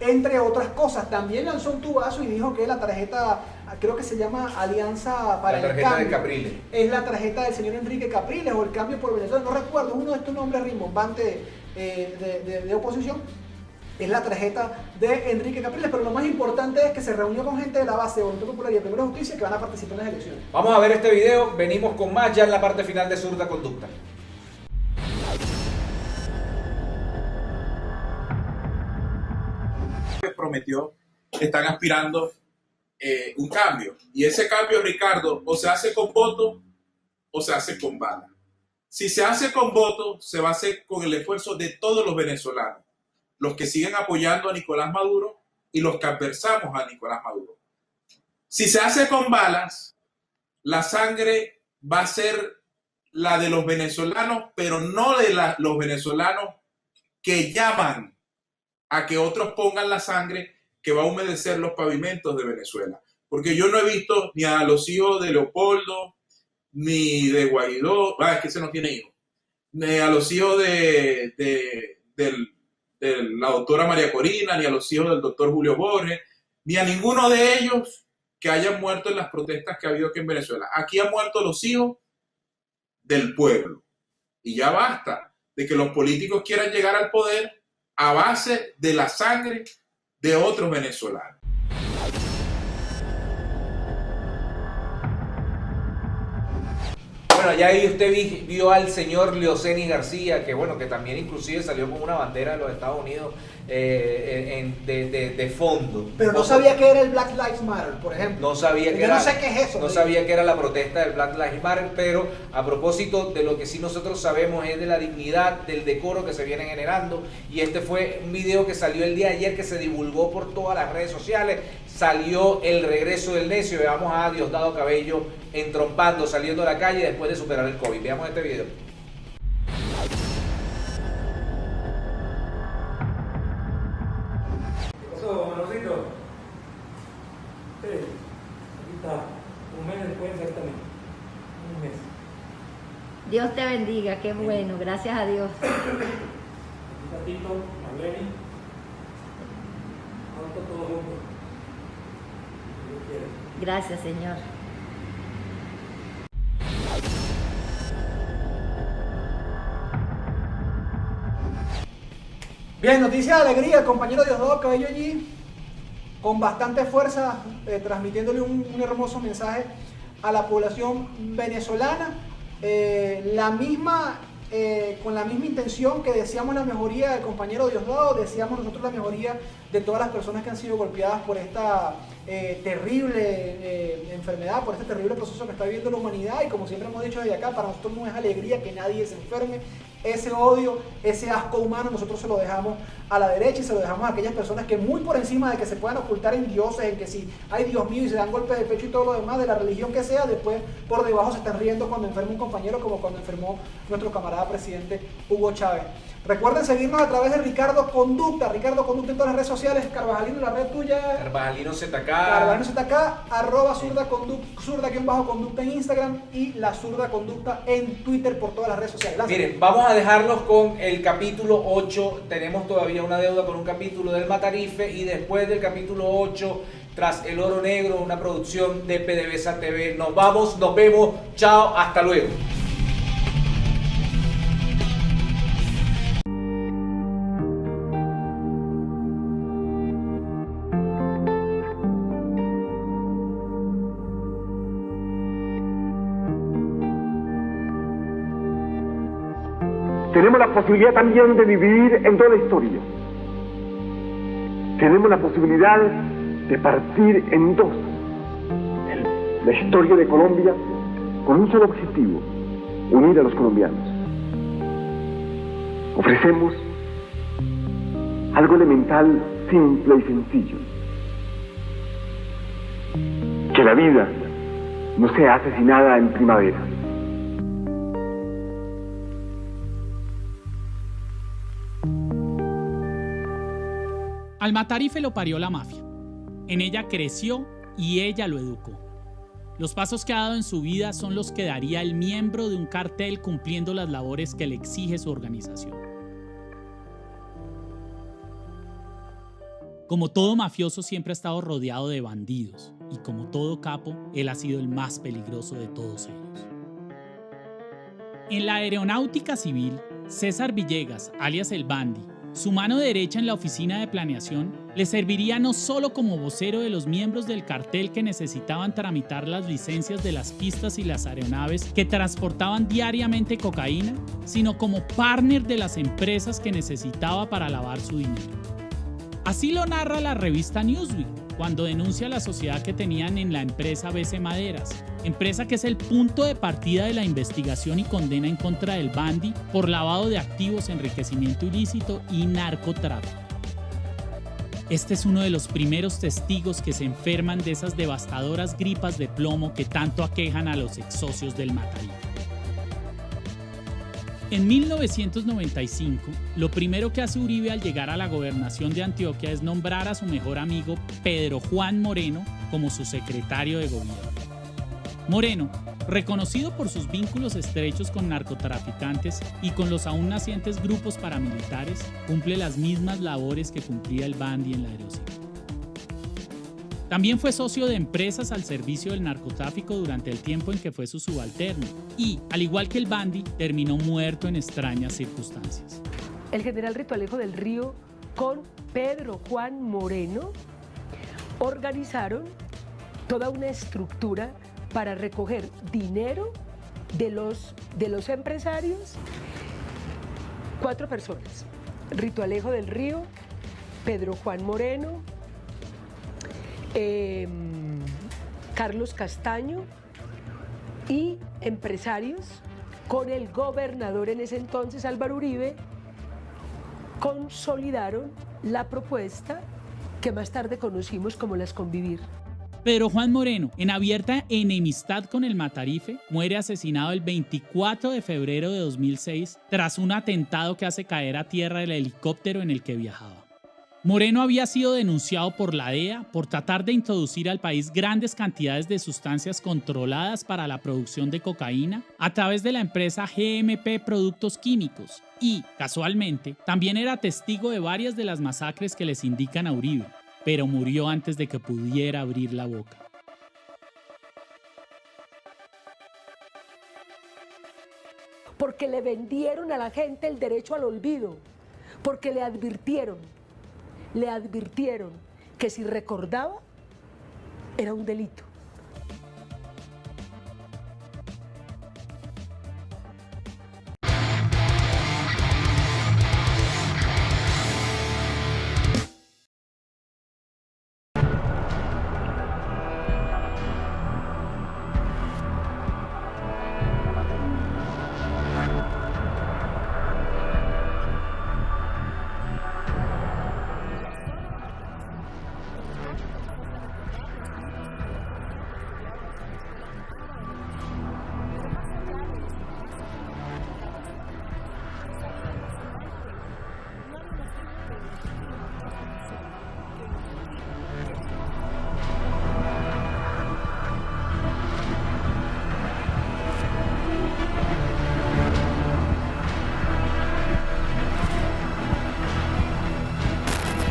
Entre otras cosas, también lanzó un tubazo y dijo que la tarjeta, creo que se llama Alianza para el Cambio, de Capriles, es la tarjeta del señor Enrique Capriles o el Cambio por Venezuela, no recuerdo, uno de estos nombres rimbombantes de oposición. Es la tarjeta de Enrique Capriles, pero lo más importante es que se reunió con gente de la base de Voluntad Popular y de Primera Justicia que van a participar en las elecciones. Vamos a ver este video, venimos con más ya en la parte final de Zurda Conducta. Prometió, están aspirando un cambio, y ese cambio, Ricardo, o se hace con voto o se hace con bala. Si se hace con voto, se va a hacer con el esfuerzo de todos los venezolanos, los que siguen apoyando a Nicolás Maduro y los que adversamos a Nicolás Maduro. Si se hace con balas, la sangre va a ser la de los venezolanos, pero no de los venezolanos que llaman a que otros pongan la sangre que va a humedecer los pavimentos de Venezuela. Porque yo no he visto ni a los hijos de Leopoldo, ni de Guaidó, es que ese no tiene hijos, ni a los hijos de la doctora María Corina, ni a los hijos del doctor Julio Borges, ni a ninguno de ellos que hayan muerto en las protestas que ha habido aquí en Venezuela. Aquí han muerto los hijos del pueblo. Y ya basta de que los políticos quieran llegar al poder a base de la sangre de otros venezolanos. Bueno, ya ahí usted vio al señor Leocenis García, que bueno, que también inclusive salió con una bandera de los Estados Unidos de fondo. Pero no sabía que era el Black Lives Matter, por ejemplo. No sabía que Yo era, no sé qué es eso. no sabía que era la protesta del Black Lives Matter, pero a propósito de lo que sí nosotros sabemos es de la dignidad, del decoro que se viene generando, y este fue un video que salió el día de ayer, que se divulgó por todas las redes sociales. Salió el regreso del necio. Veamos a Diosdado Cabello entrompando, saliendo a la calle después de superar el COVID. Veamos este video. ¿Qué pasó, Manorcito? Aquí está. Un mes después exactamente. Un mes. Dios te bendiga, qué bueno, gracias a Dios. Aquí está Tito, Marlene. Pronto todos juntos. Gracias, Señor. Bien, noticia de alegría, el compañero Diosdado Cabello allí, con bastante fuerza, transmitiéndole un hermoso mensaje a la población venezolana, con la misma intención que deseamos la mejoría del compañero Diosdado, deseamos nosotros la mejoría de todas las personas que han sido golpeadas por esta terrible enfermedad, por este terrible proceso que está viviendo la humanidad. Y como siempre hemos dicho desde acá, para nosotros no es alegría que nadie se enferme. Ese odio, ese asco humano, nosotros se lo dejamos a la derecha y se lo dejamos a aquellas personas que, muy por encima de que se puedan ocultar en dioses, en que si, ay Dios mío, y se dan golpes de pecho y todo lo demás, de la religión que sea, después por debajo se están riendo cuando enferma un compañero, como cuando enfermó nuestro camarada presidente Hugo Chávez. Recuerden seguirnos a través de Ricardo Conducta en todas las redes sociales. Carvajalino, la red tuya. Carvajalino ZK. Carvajalino ZK, @zurda_conducta en Instagram y la Zurda Conducta en Twitter, por todas las redes sociales. Lánzate. Miren, vamos a dejarlos con el capítulo 8. Tenemos todavía una deuda con un capítulo del Matarife, y después del capítulo 8, Tras el Oro Negro, una producción de PDVSA TV. Nos vamos, nos vemos. Chao, hasta luego. Tenemos la posibilidad también de vivir en toda la historia. Tenemos la posibilidad de partir en dos. La historia de Colombia con un solo objetivo: unir a los colombianos. Ofrecemos algo elemental, simple y sencillo: que la vida no sea asesinada en primavera. Al Matarife lo parió la mafia. En ella creció y ella lo educó. Los pasos que ha dado en su vida son los que daría el miembro de un cartel cumpliendo las labores que le exige su organización. Como todo mafioso, siempre ha estado rodeado de bandidos, y como todo capo, él ha sido el más peligroso de todos ellos. En la aeronáutica civil, César Villegas, alias El Bandi, su mano derecha en la oficina de planeación, le serviría no solo como vocero de los miembros del cartel que necesitaban tramitar las licencias de las pistas y las aeronaves que transportaban diariamente cocaína, sino como partner de las empresas que necesitaba para lavar su dinero. Así lo narra la revista Newsweek cuando denuncia la sociedad que tenían en la empresa BC Maderas, empresa que es el punto de partida de la investigación y condena en contra del Bandi por lavado de activos, enriquecimiento ilícito y narcotráfico. Este es uno de los primeros testigos que se enferman de esas devastadoras gripas de plomo que tanto aquejan a los ex socios del Matarife. En 1995, lo primero que hace Uribe al llegar a la gobernación de Antioquia es nombrar a su mejor amigo Pedro Juan Moreno como su secretario de gobierno. Moreno, reconocido por sus vínculos estrechos con narcotraficantes y con los aún nacientes grupos paramilitares, cumple las mismas labores que cumplía el Bandi en la Aerocivil. También fue socio de empresas al servicio del narcotráfico durante el tiempo en que fue su subalterno y, al igual que el Bandi, terminó muerto en extrañas circunstancias. El general Ritualejo del Río con Pedro Juan Moreno organizaron toda una estructura para recoger dinero de los empresarios. 4 personas: Ritualejo del Río, Pedro Juan Moreno, Carlos Castaño y empresarios con el gobernador en ese entonces, Álvaro Uribe, consolidaron la propuesta que más tarde conocimos como las Convivir. Pedro Juan Moreno, en abierta enemistad con el Matarife, muere asesinado el 24 de febrero de 2006 tras un atentado que hace caer a tierra el helicóptero en el que viajaba. Moreno había sido denunciado por la DEA por tratar de introducir al país grandes cantidades de sustancias controladas para la producción de cocaína a través de la empresa GMP Productos Químicos y, casualmente, también era testigo de varias de las masacres que les indican a Uribe, pero murió antes de que pudiera abrir la boca. Porque le vendieron a la gente el derecho al olvido, porque le advirtieron que si recordaba era un delito.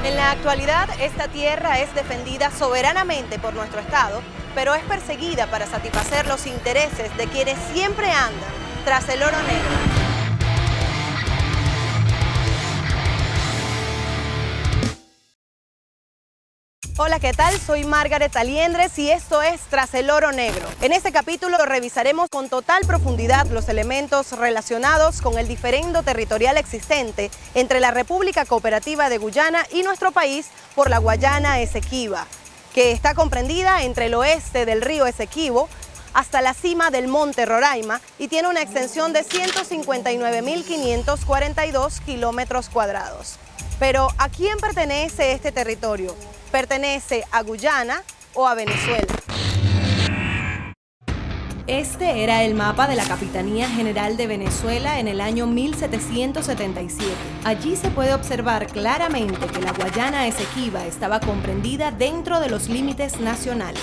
En la actualidad, esta tierra es defendida soberanamente por nuestro Estado, pero es perseguida para satisfacer los intereses de quienes siempre andan tras el oro negro. Hola, ¿qué tal? Soy Margaret Aliendres y esto es Tras el Oro Negro. En este capítulo revisaremos con total profundidad los elementos relacionados con el diferendo territorial existente entre la República Cooperativa de Guyana y nuestro país por la Guayana Esequiba, que está comprendida entre el oeste del río Esequibo hasta la cima del monte Roraima y tiene una extensión de 159.542 kilómetros cuadrados. Pero, ¿a quién pertenece este territorio? ¿Pertenece a Guyana o a Venezuela? Este era el mapa de la Capitanía General de Venezuela en el año 1777. Allí se puede observar claramente que la Guayana Esequiba estaba comprendida dentro de los límites nacionales.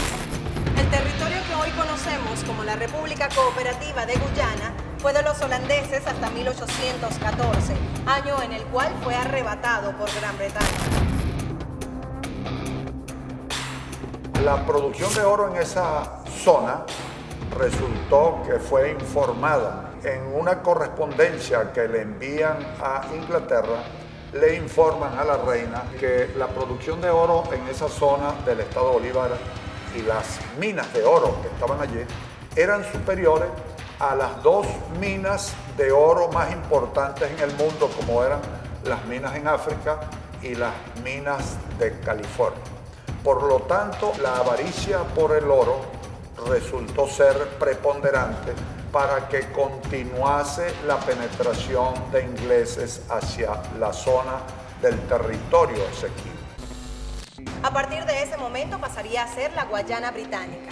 El territorio que hoy conocemos como la República Cooperativa de Guyana fue de los holandeses hasta 1814, año en el cual fue arrebatado por Gran Bretaña. La producción de oro en esa zona resultó que fue informada en una correspondencia que le envían a Inglaterra. Le informan a la reina que la producción de oro en esa zona del estado Bolívar y las minas de oro que estaban allí eran superiores a las dos minas de oro más importantes en el mundo, como eran las minas en África y las minas de California. Por lo tanto, la avaricia por el oro resultó ser preponderante para que continuase la penetración de ingleses hacia la zona del territorio esequibo. A partir de ese momento pasaría a ser la Guayana Británica.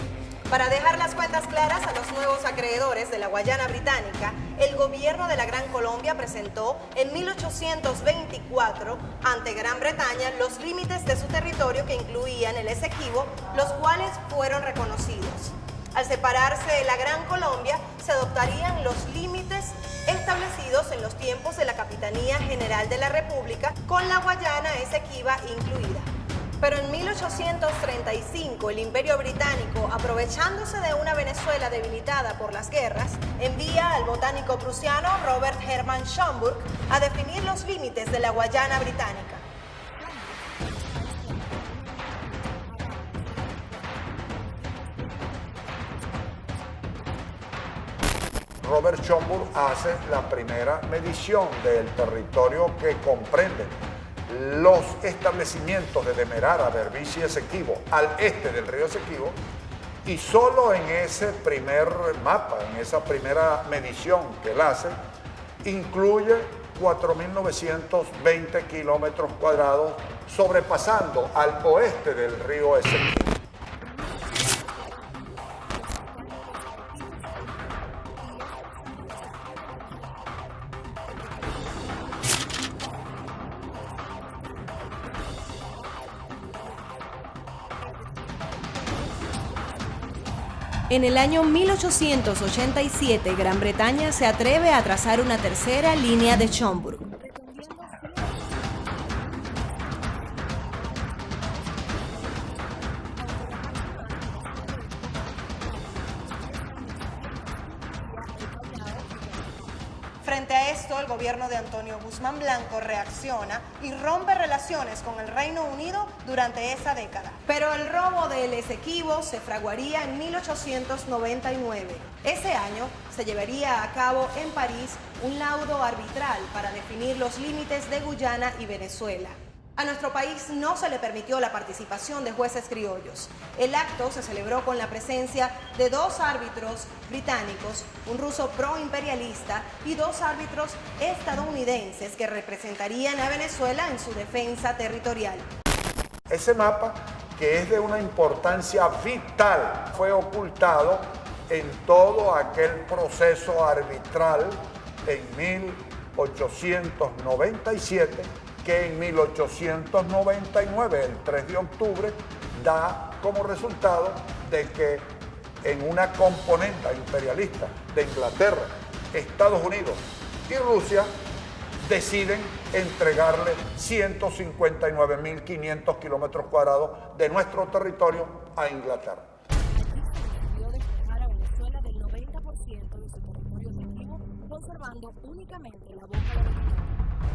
Para dejar las cuentas claras a los nuevos acreedores de la Guayana Británica, el gobierno de la Gran Colombia presentó en 1824 ante Gran Bretaña los límites de su territorio que incluían el Esequibo, los cuales fueron reconocidos. Al separarse de la Gran Colombia, se adoptarían los límites establecidos en los tiempos de la Capitanía General de la República, con la Guayana Esequiba incluida. Pero en 1835 el Imperio Británico, aprovechándose de una Venezuela debilitada por las guerras, envía al botánico prusiano Robert Hermann Schomburg a definir los límites de la Guayana Británica. Robert Schomburg hace la primera medición del territorio que comprende los establecimientos de Demerara, Berbice y Esequibo al este del río Esequibo, y solo en ese primer mapa, en esa primera medición que él hace, incluye 4.920 kilómetros cuadrados, sobrepasando al oeste del río Esequibo. En el año 1887, Gran Bretaña se atreve a trazar una tercera línea de Schomburg. Frente a esto, el gobierno de Antonio Guzmán Blanco reacciona y rompe relaciones con el Reino Unido durante esa década. Pero el robo del Esequibo se fraguaría en 1899. Ese año se llevaría a cabo en París un laudo arbitral para definir los límites de Guyana y Venezuela. A nuestro país no se le permitió la participación de jueces criollos. El acto se celebró con la presencia de 2 árbitros británicos, un ruso proimperialista y 2 árbitros estadounidenses que representarían a Venezuela en su defensa territorial. Ese mapa, que es de una importancia vital, fue ocultado en todo aquel proceso arbitral en 1897, que en 1899, el 3 de octubre, da como resultado de que en una componente imperialista de Inglaterra, Estados Unidos y Rusia deciden entregarle 159.500 kilómetros cuadrados de nuestro territorio a Inglaterra.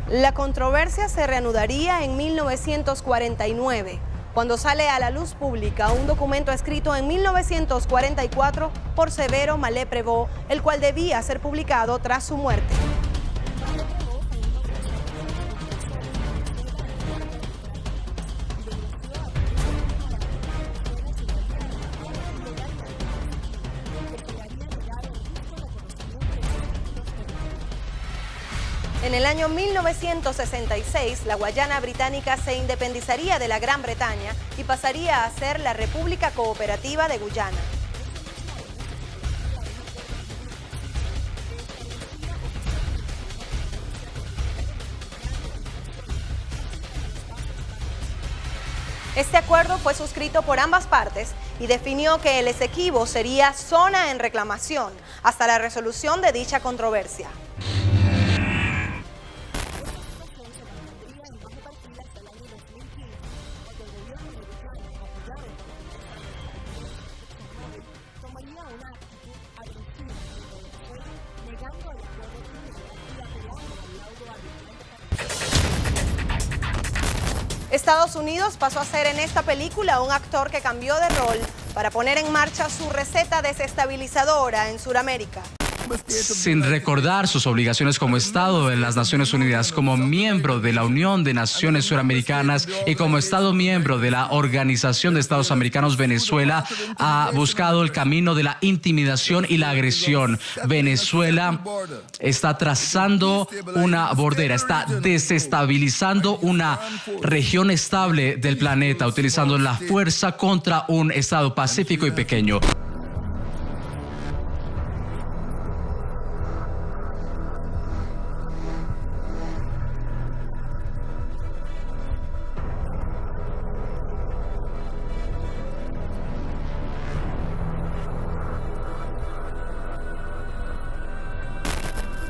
La controversia se reanudaría en 1949, cuando sale a la luz pública un documento escrito en 1944 por Severo Mallet-Prévost, el cual debía ser publicado tras su muerte. En el año 1966, la Guayana Británica se independizaría de la Gran Bretaña y pasaría a ser la República Cooperativa de Guyana. Este acuerdo fue suscrito por ambas partes y definió que el Esequibo sería zona en reclamación hasta la resolución de dicha controversia. Estados Unidos pasó a ser en esta película un actor que cambió de rol para poner en marcha su receta desestabilizadora en Sudamérica. Sin recordar sus obligaciones como Estado de las Naciones Unidas, como miembro de la Unión de Naciones Suramericanas y como Estado miembro de la Organización de Estados Americanos, Venezuela ha buscado el camino de la intimidación y la agresión. Venezuela está trazando una bordera, está desestabilizando una región estable del planeta, utilizando la fuerza contra un Estado pacífico y pequeño.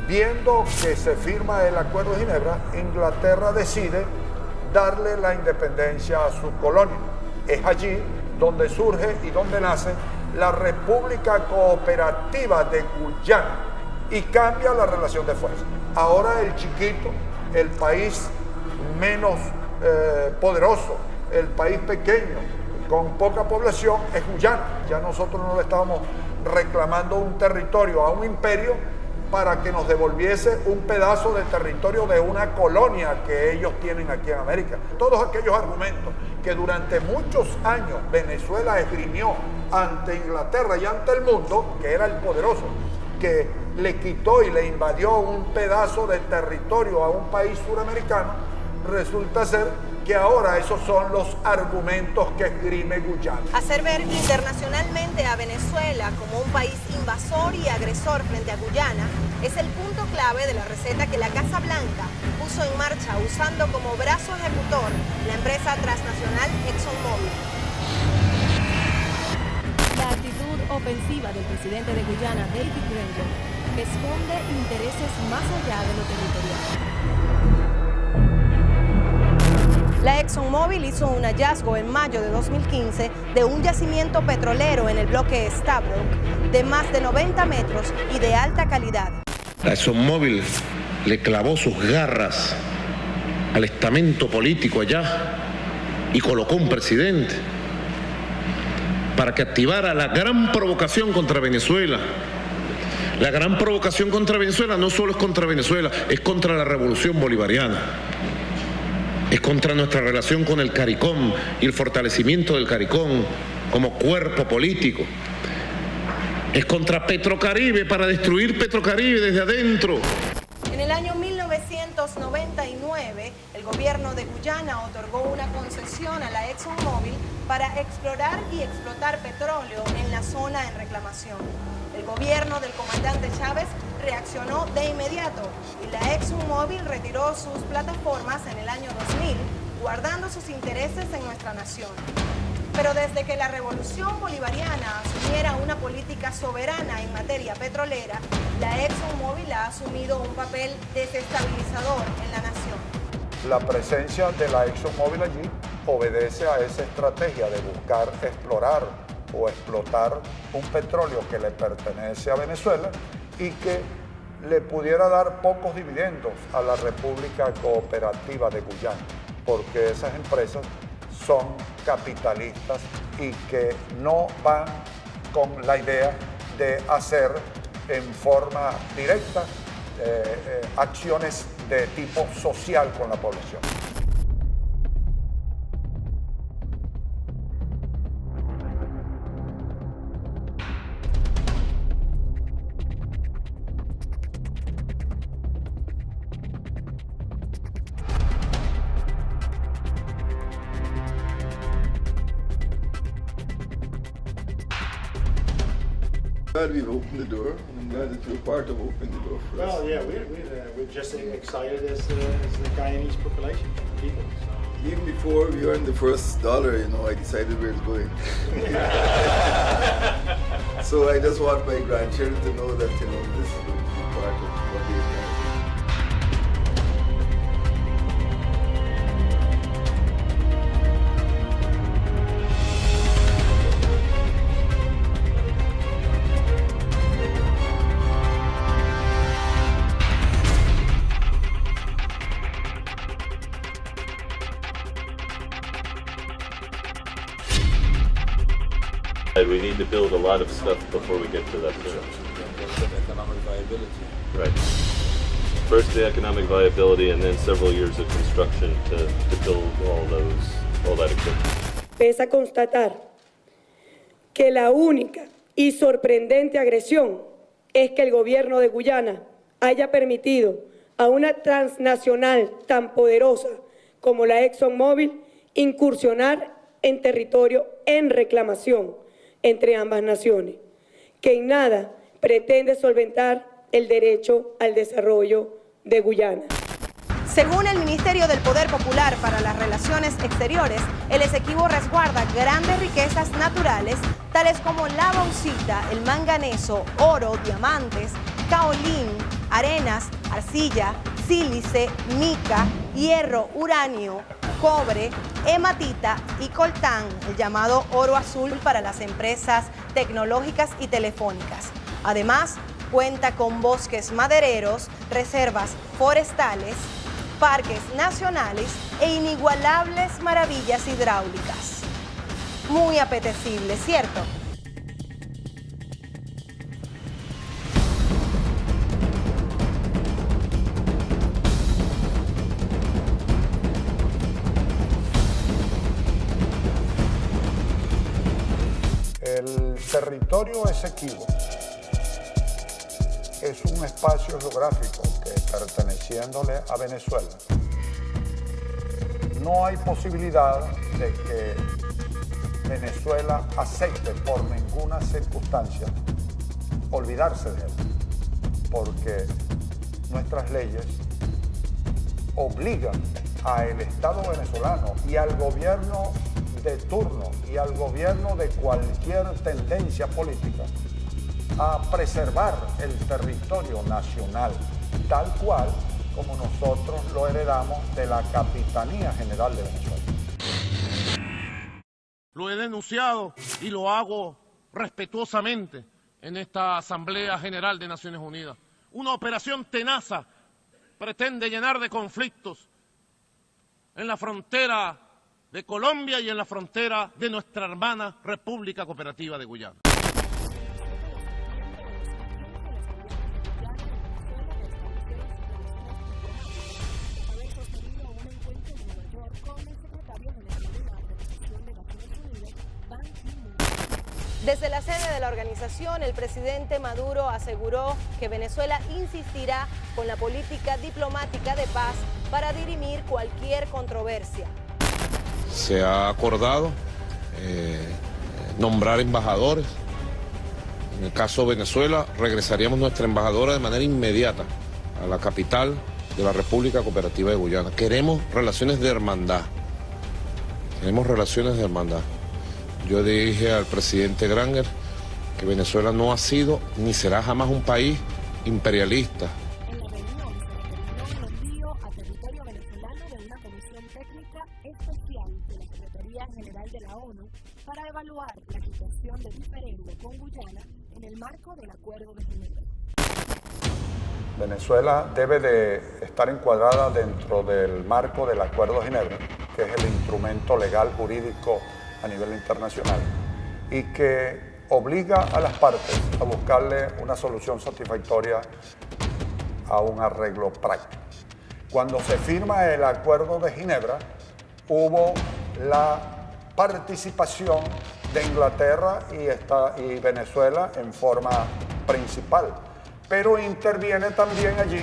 Viendo que se firma el Acuerdo de Ginebra, Inglaterra decide darle la independencia a su colonia. Es allí donde surge y donde nace la República Cooperativa de Guyana y cambia la relación de fuerza. Ahora el chiquito, el país menos poderoso, el país pequeño, con poca población, es Guyana. Ya nosotros no le estábamos reclamando un territorio a un imperio para que nos devolviese un pedazo de territorio de una colonia que ellos tienen aquí en América. Todos aquellos argumentos que durante muchos años Venezuela esgrimió ante Inglaterra y ante el mundo, que era el poderoso, que le quitó y le invadió un pedazo de territorio a un país suramericano, resulta ser que ahora esos son los argumentos que esgrime Guyana. Hacer ver internacionalmente a Venezuela como un país invasor y agresor frente a Guyana es el punto clave de la receta que la Casa Blanca puso en marcha usando como brazo ejecutor la empresa transnacional ExxonMobil. La actitud ofensiva del presidente de Guyana, David Granger, esconde intereses más allá de lo territorial. La ExxonMobil hizo un hallazgo en mayo de 2015 de un yacimiento petrolero en el bloque Stabroek de más de 90 metros y de alta calidad. La ExxonMobil le clavó sus garras al estamento político allá y colocó un presidente para que activara la gran provocación contra Venezuela. La gran provocación contra Venezuela no solo es contra Venezuela, es contra la revolución bolivariana. Es contra nuestra relación con el CARICOM y el fortalecimiento del CARICOM como cuerpo político. Es contra Petrocaribe, para destruir Petrocaribe desde adentro. En el año 1999, el gobierno de Guyana otorgó una concesión a la ExxonMobil para explorar y explotar petróleo en la zona en reclamación. El gobierno del comandante Chávez reaccionó de inmediato y la ExxonMobil retiró sus plataformas en el año 2000, guardando sus intereses en nuestra nación. Pero desde que la revolución bolivariana asumiera una política soberana en materia petrolera, la ExxonMobil ha asumido un papel desestabilizador en la nación. La presencia de la ExxonMobil allí obedece a esa estrategia de buscar explorar o explotar un petróleo que le pertenece a Venezuela y que le pudiera dar pocos dividendos a la República Cooperativa de Guyana, porque esas empresas son capitalistas y que no van con la idea de hacer en forma directa acciones de tipo social con la población. Glad we've opened the door, and I'm glad that you're part of opening the door for us. Well, yeah, we're just excited as the Guyanese population, people. So. Even before we earned the first dollar, you know, I decided where it's going. So I just want my grandchildren to know that, you know, this is going to be part of what they've done. We need to build a lot of stuff before we get to that point. Economic viability. Right. First the economic viability and then several years of construction to build all that equipment. Pesa constatar que la única y sorprendente agresión es que el gobierno de Guyana haya permitido a una transnacional tan poderosa como la ExxonMobil incursionar en territorio en reclamación entre ambas naciones, que en nada pretende solventar el derecho al desarrollo de Guyana. Según el Ministerio del Poder Popular para las Relaciones Exteriores, el Esequibo resguarda grandes riquezas naturales, tales como la bauxita, el manganeso, oro, diamantes, caolín, arenas, arcilla, sílice, mica, hierro, uranio, cobre, hematita y coltán, el llamado oro azul para las empresas tecnológicas y telefónicas. Además, cuenta con bosques madereros, reservas forestales, parques nacionales e inigualables maravillas hidráulicas. Muy apetecible, ¿cierto? territorio Esequibo es un espacio geográfico que, perteneciéndole a Venezuela, no hay posibilidad de que Venezuela acepte por ninguna circunstancia olvidarse de él, porque nuestras leyes obligan al Estado venezolano y al gobierno de turno y al gobierno de cualquier tendencia política a preservar el territorio nacional tal cual como nosotros lo heredamos de la Capitanía General de Venezuela. Lo he denunciado y lo hago respetuosamente en esta Asamblea General de Naciones Unidas. Una operación tenaza pretende llenar de conflictos en la frontera de Colombia y en la frontera de nuestra hermana República Cooperativa de Guyana. Desde la sede de la organización, el presidente Maduro aseguró que Venezuela insistirá con la política diplomática de paz para dirimir cualquier controversia. Se ha acordado nombrar embajadores. En el caso de Venezuela, regresaríamos nuestra embajadora de manera inmediata a la capital de la República Cooperativa de Guyana. Queremos relaciones de hermandad. Queremos relaciones de hermandad. Yo dije al presidente Granger que Venezuela no ha sido ni será jamás un país imperialista. En la reunión se determinó el envío a territorio venezolano de una comisión técnica especial de la Secretaría General de la ONU para evaluar la situación de diferendo con Guyana en el marco del Acuerdo de Ginebra. Venezuela debe de estar encuadrada dentro del marco del Acuerdo de Ginebra, que es el instrumento legal jurídico a nivel internacional y que obliga a las partes a buscarle una solución satisfactoria a un arreglo práctico. Cuando se firma el Acuerdo de Ginebra, hubo la participación de Inglaterra y Venezuela en forma principal, pero interviene también allí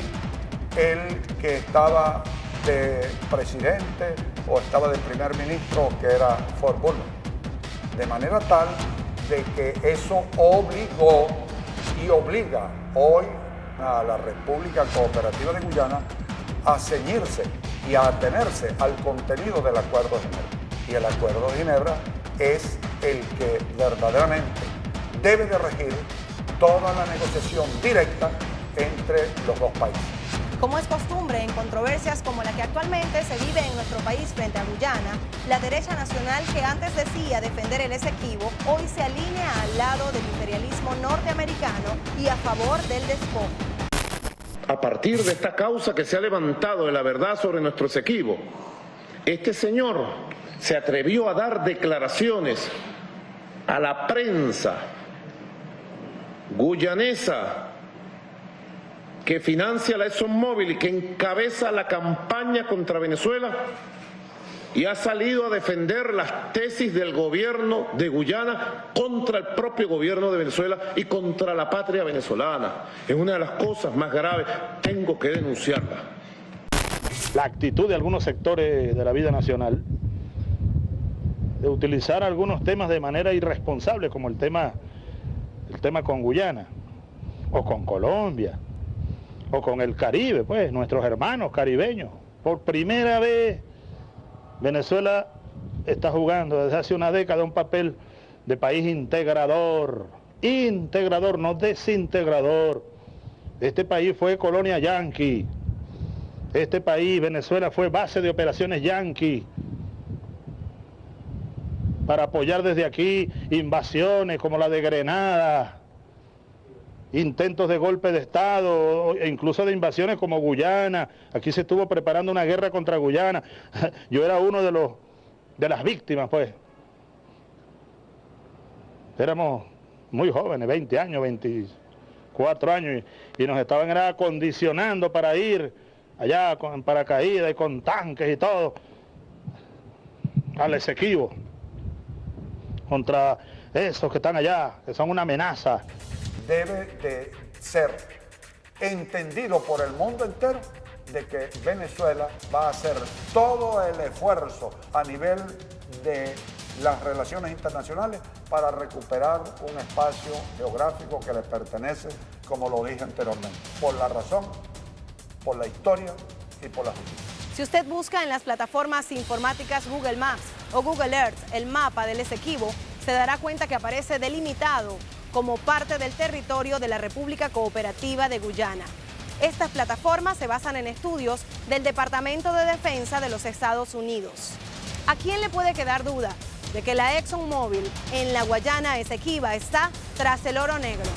el que estaba de presidente o estaba de primer ministro, que era Fort Bullock, de manera tal de que eso obligó y obliga hoy a la República Cooperativa de Guyana a ceñirse y a atenerse al contenido del Acuerdo de Ginebra. Y el Acuerdo de Ginebra es el que verdaderamente debe de regir toda la negociación directa entre los dos países. Como es costumbre en controversias como la que actualmente se vive en nuestro país frente a Guyana, la derecha nacional que antes decía defender el Esequibo, hoy se alinea al lado del imperialismo norteamericano y a favor del despojo. A partir de esta causa que se ha levantado de la verdad sobre nuestro Esequibo, este señor se atrevió a dar declaraciones a la prensa guyanesa que financia la ExxonMobil y que encabeza la campaña contra Venezuela y ha salido a defender las tesis del gobierno de Guyana contra el propio gobierno de Venezuela y contra la patria venezolana. Es una de las cosas más graves, tengo que denunciarla. La actitud de algunos sectores de la vida nacional de utilizar algunos temas de manera irresponsable, como el tema con Guyana o con Colombia o con el Caribe, pues nuestros hermanos caribeños. Por primera vez Venezuela está jugando desde hace una década un papel de país integrador, no desintegrador. Este país fue colonia yanqui, este país, Venezuela, fue base de operaciones yanqui para apoyar desde aquí invasiones como la de Grenada, intentos de golpe de Estado, e incluso de invasiones como Guyana. Aquí se estuvo preparando una guerra contra Guyana. Yo era uno de las víctimas, pues. Éramos muy jóvenes, 20 años, 24 años, y nos estaban acondicionando para ir allá con paracaídas y con tanques y todo al Esequibo contra esos que están allá, que son una amenaza. Debe de ser entendido por el mundo entero de que Venezuela va a hacer todo el esfuerzo a nivel de las relaciones internacionales para recuperar un espacio geográfico que le pertenece, como lo dije anteriormente, por la razón, por la historia y por la justicia. Si usted busca en las plataformas informáticas Google Maps o Google Earth el mapa del Esequibo, se dará cuenta que aparece delimitado como parte del territorio de la República Cooperativa de Guyana. Estas plataformas se basan en estudios del Departamento de Defensa de los Estados Unidos. ¿A quién le puede quedar duda de que la ExxonMobil en la Guayana Esequiba está tras el oro negro?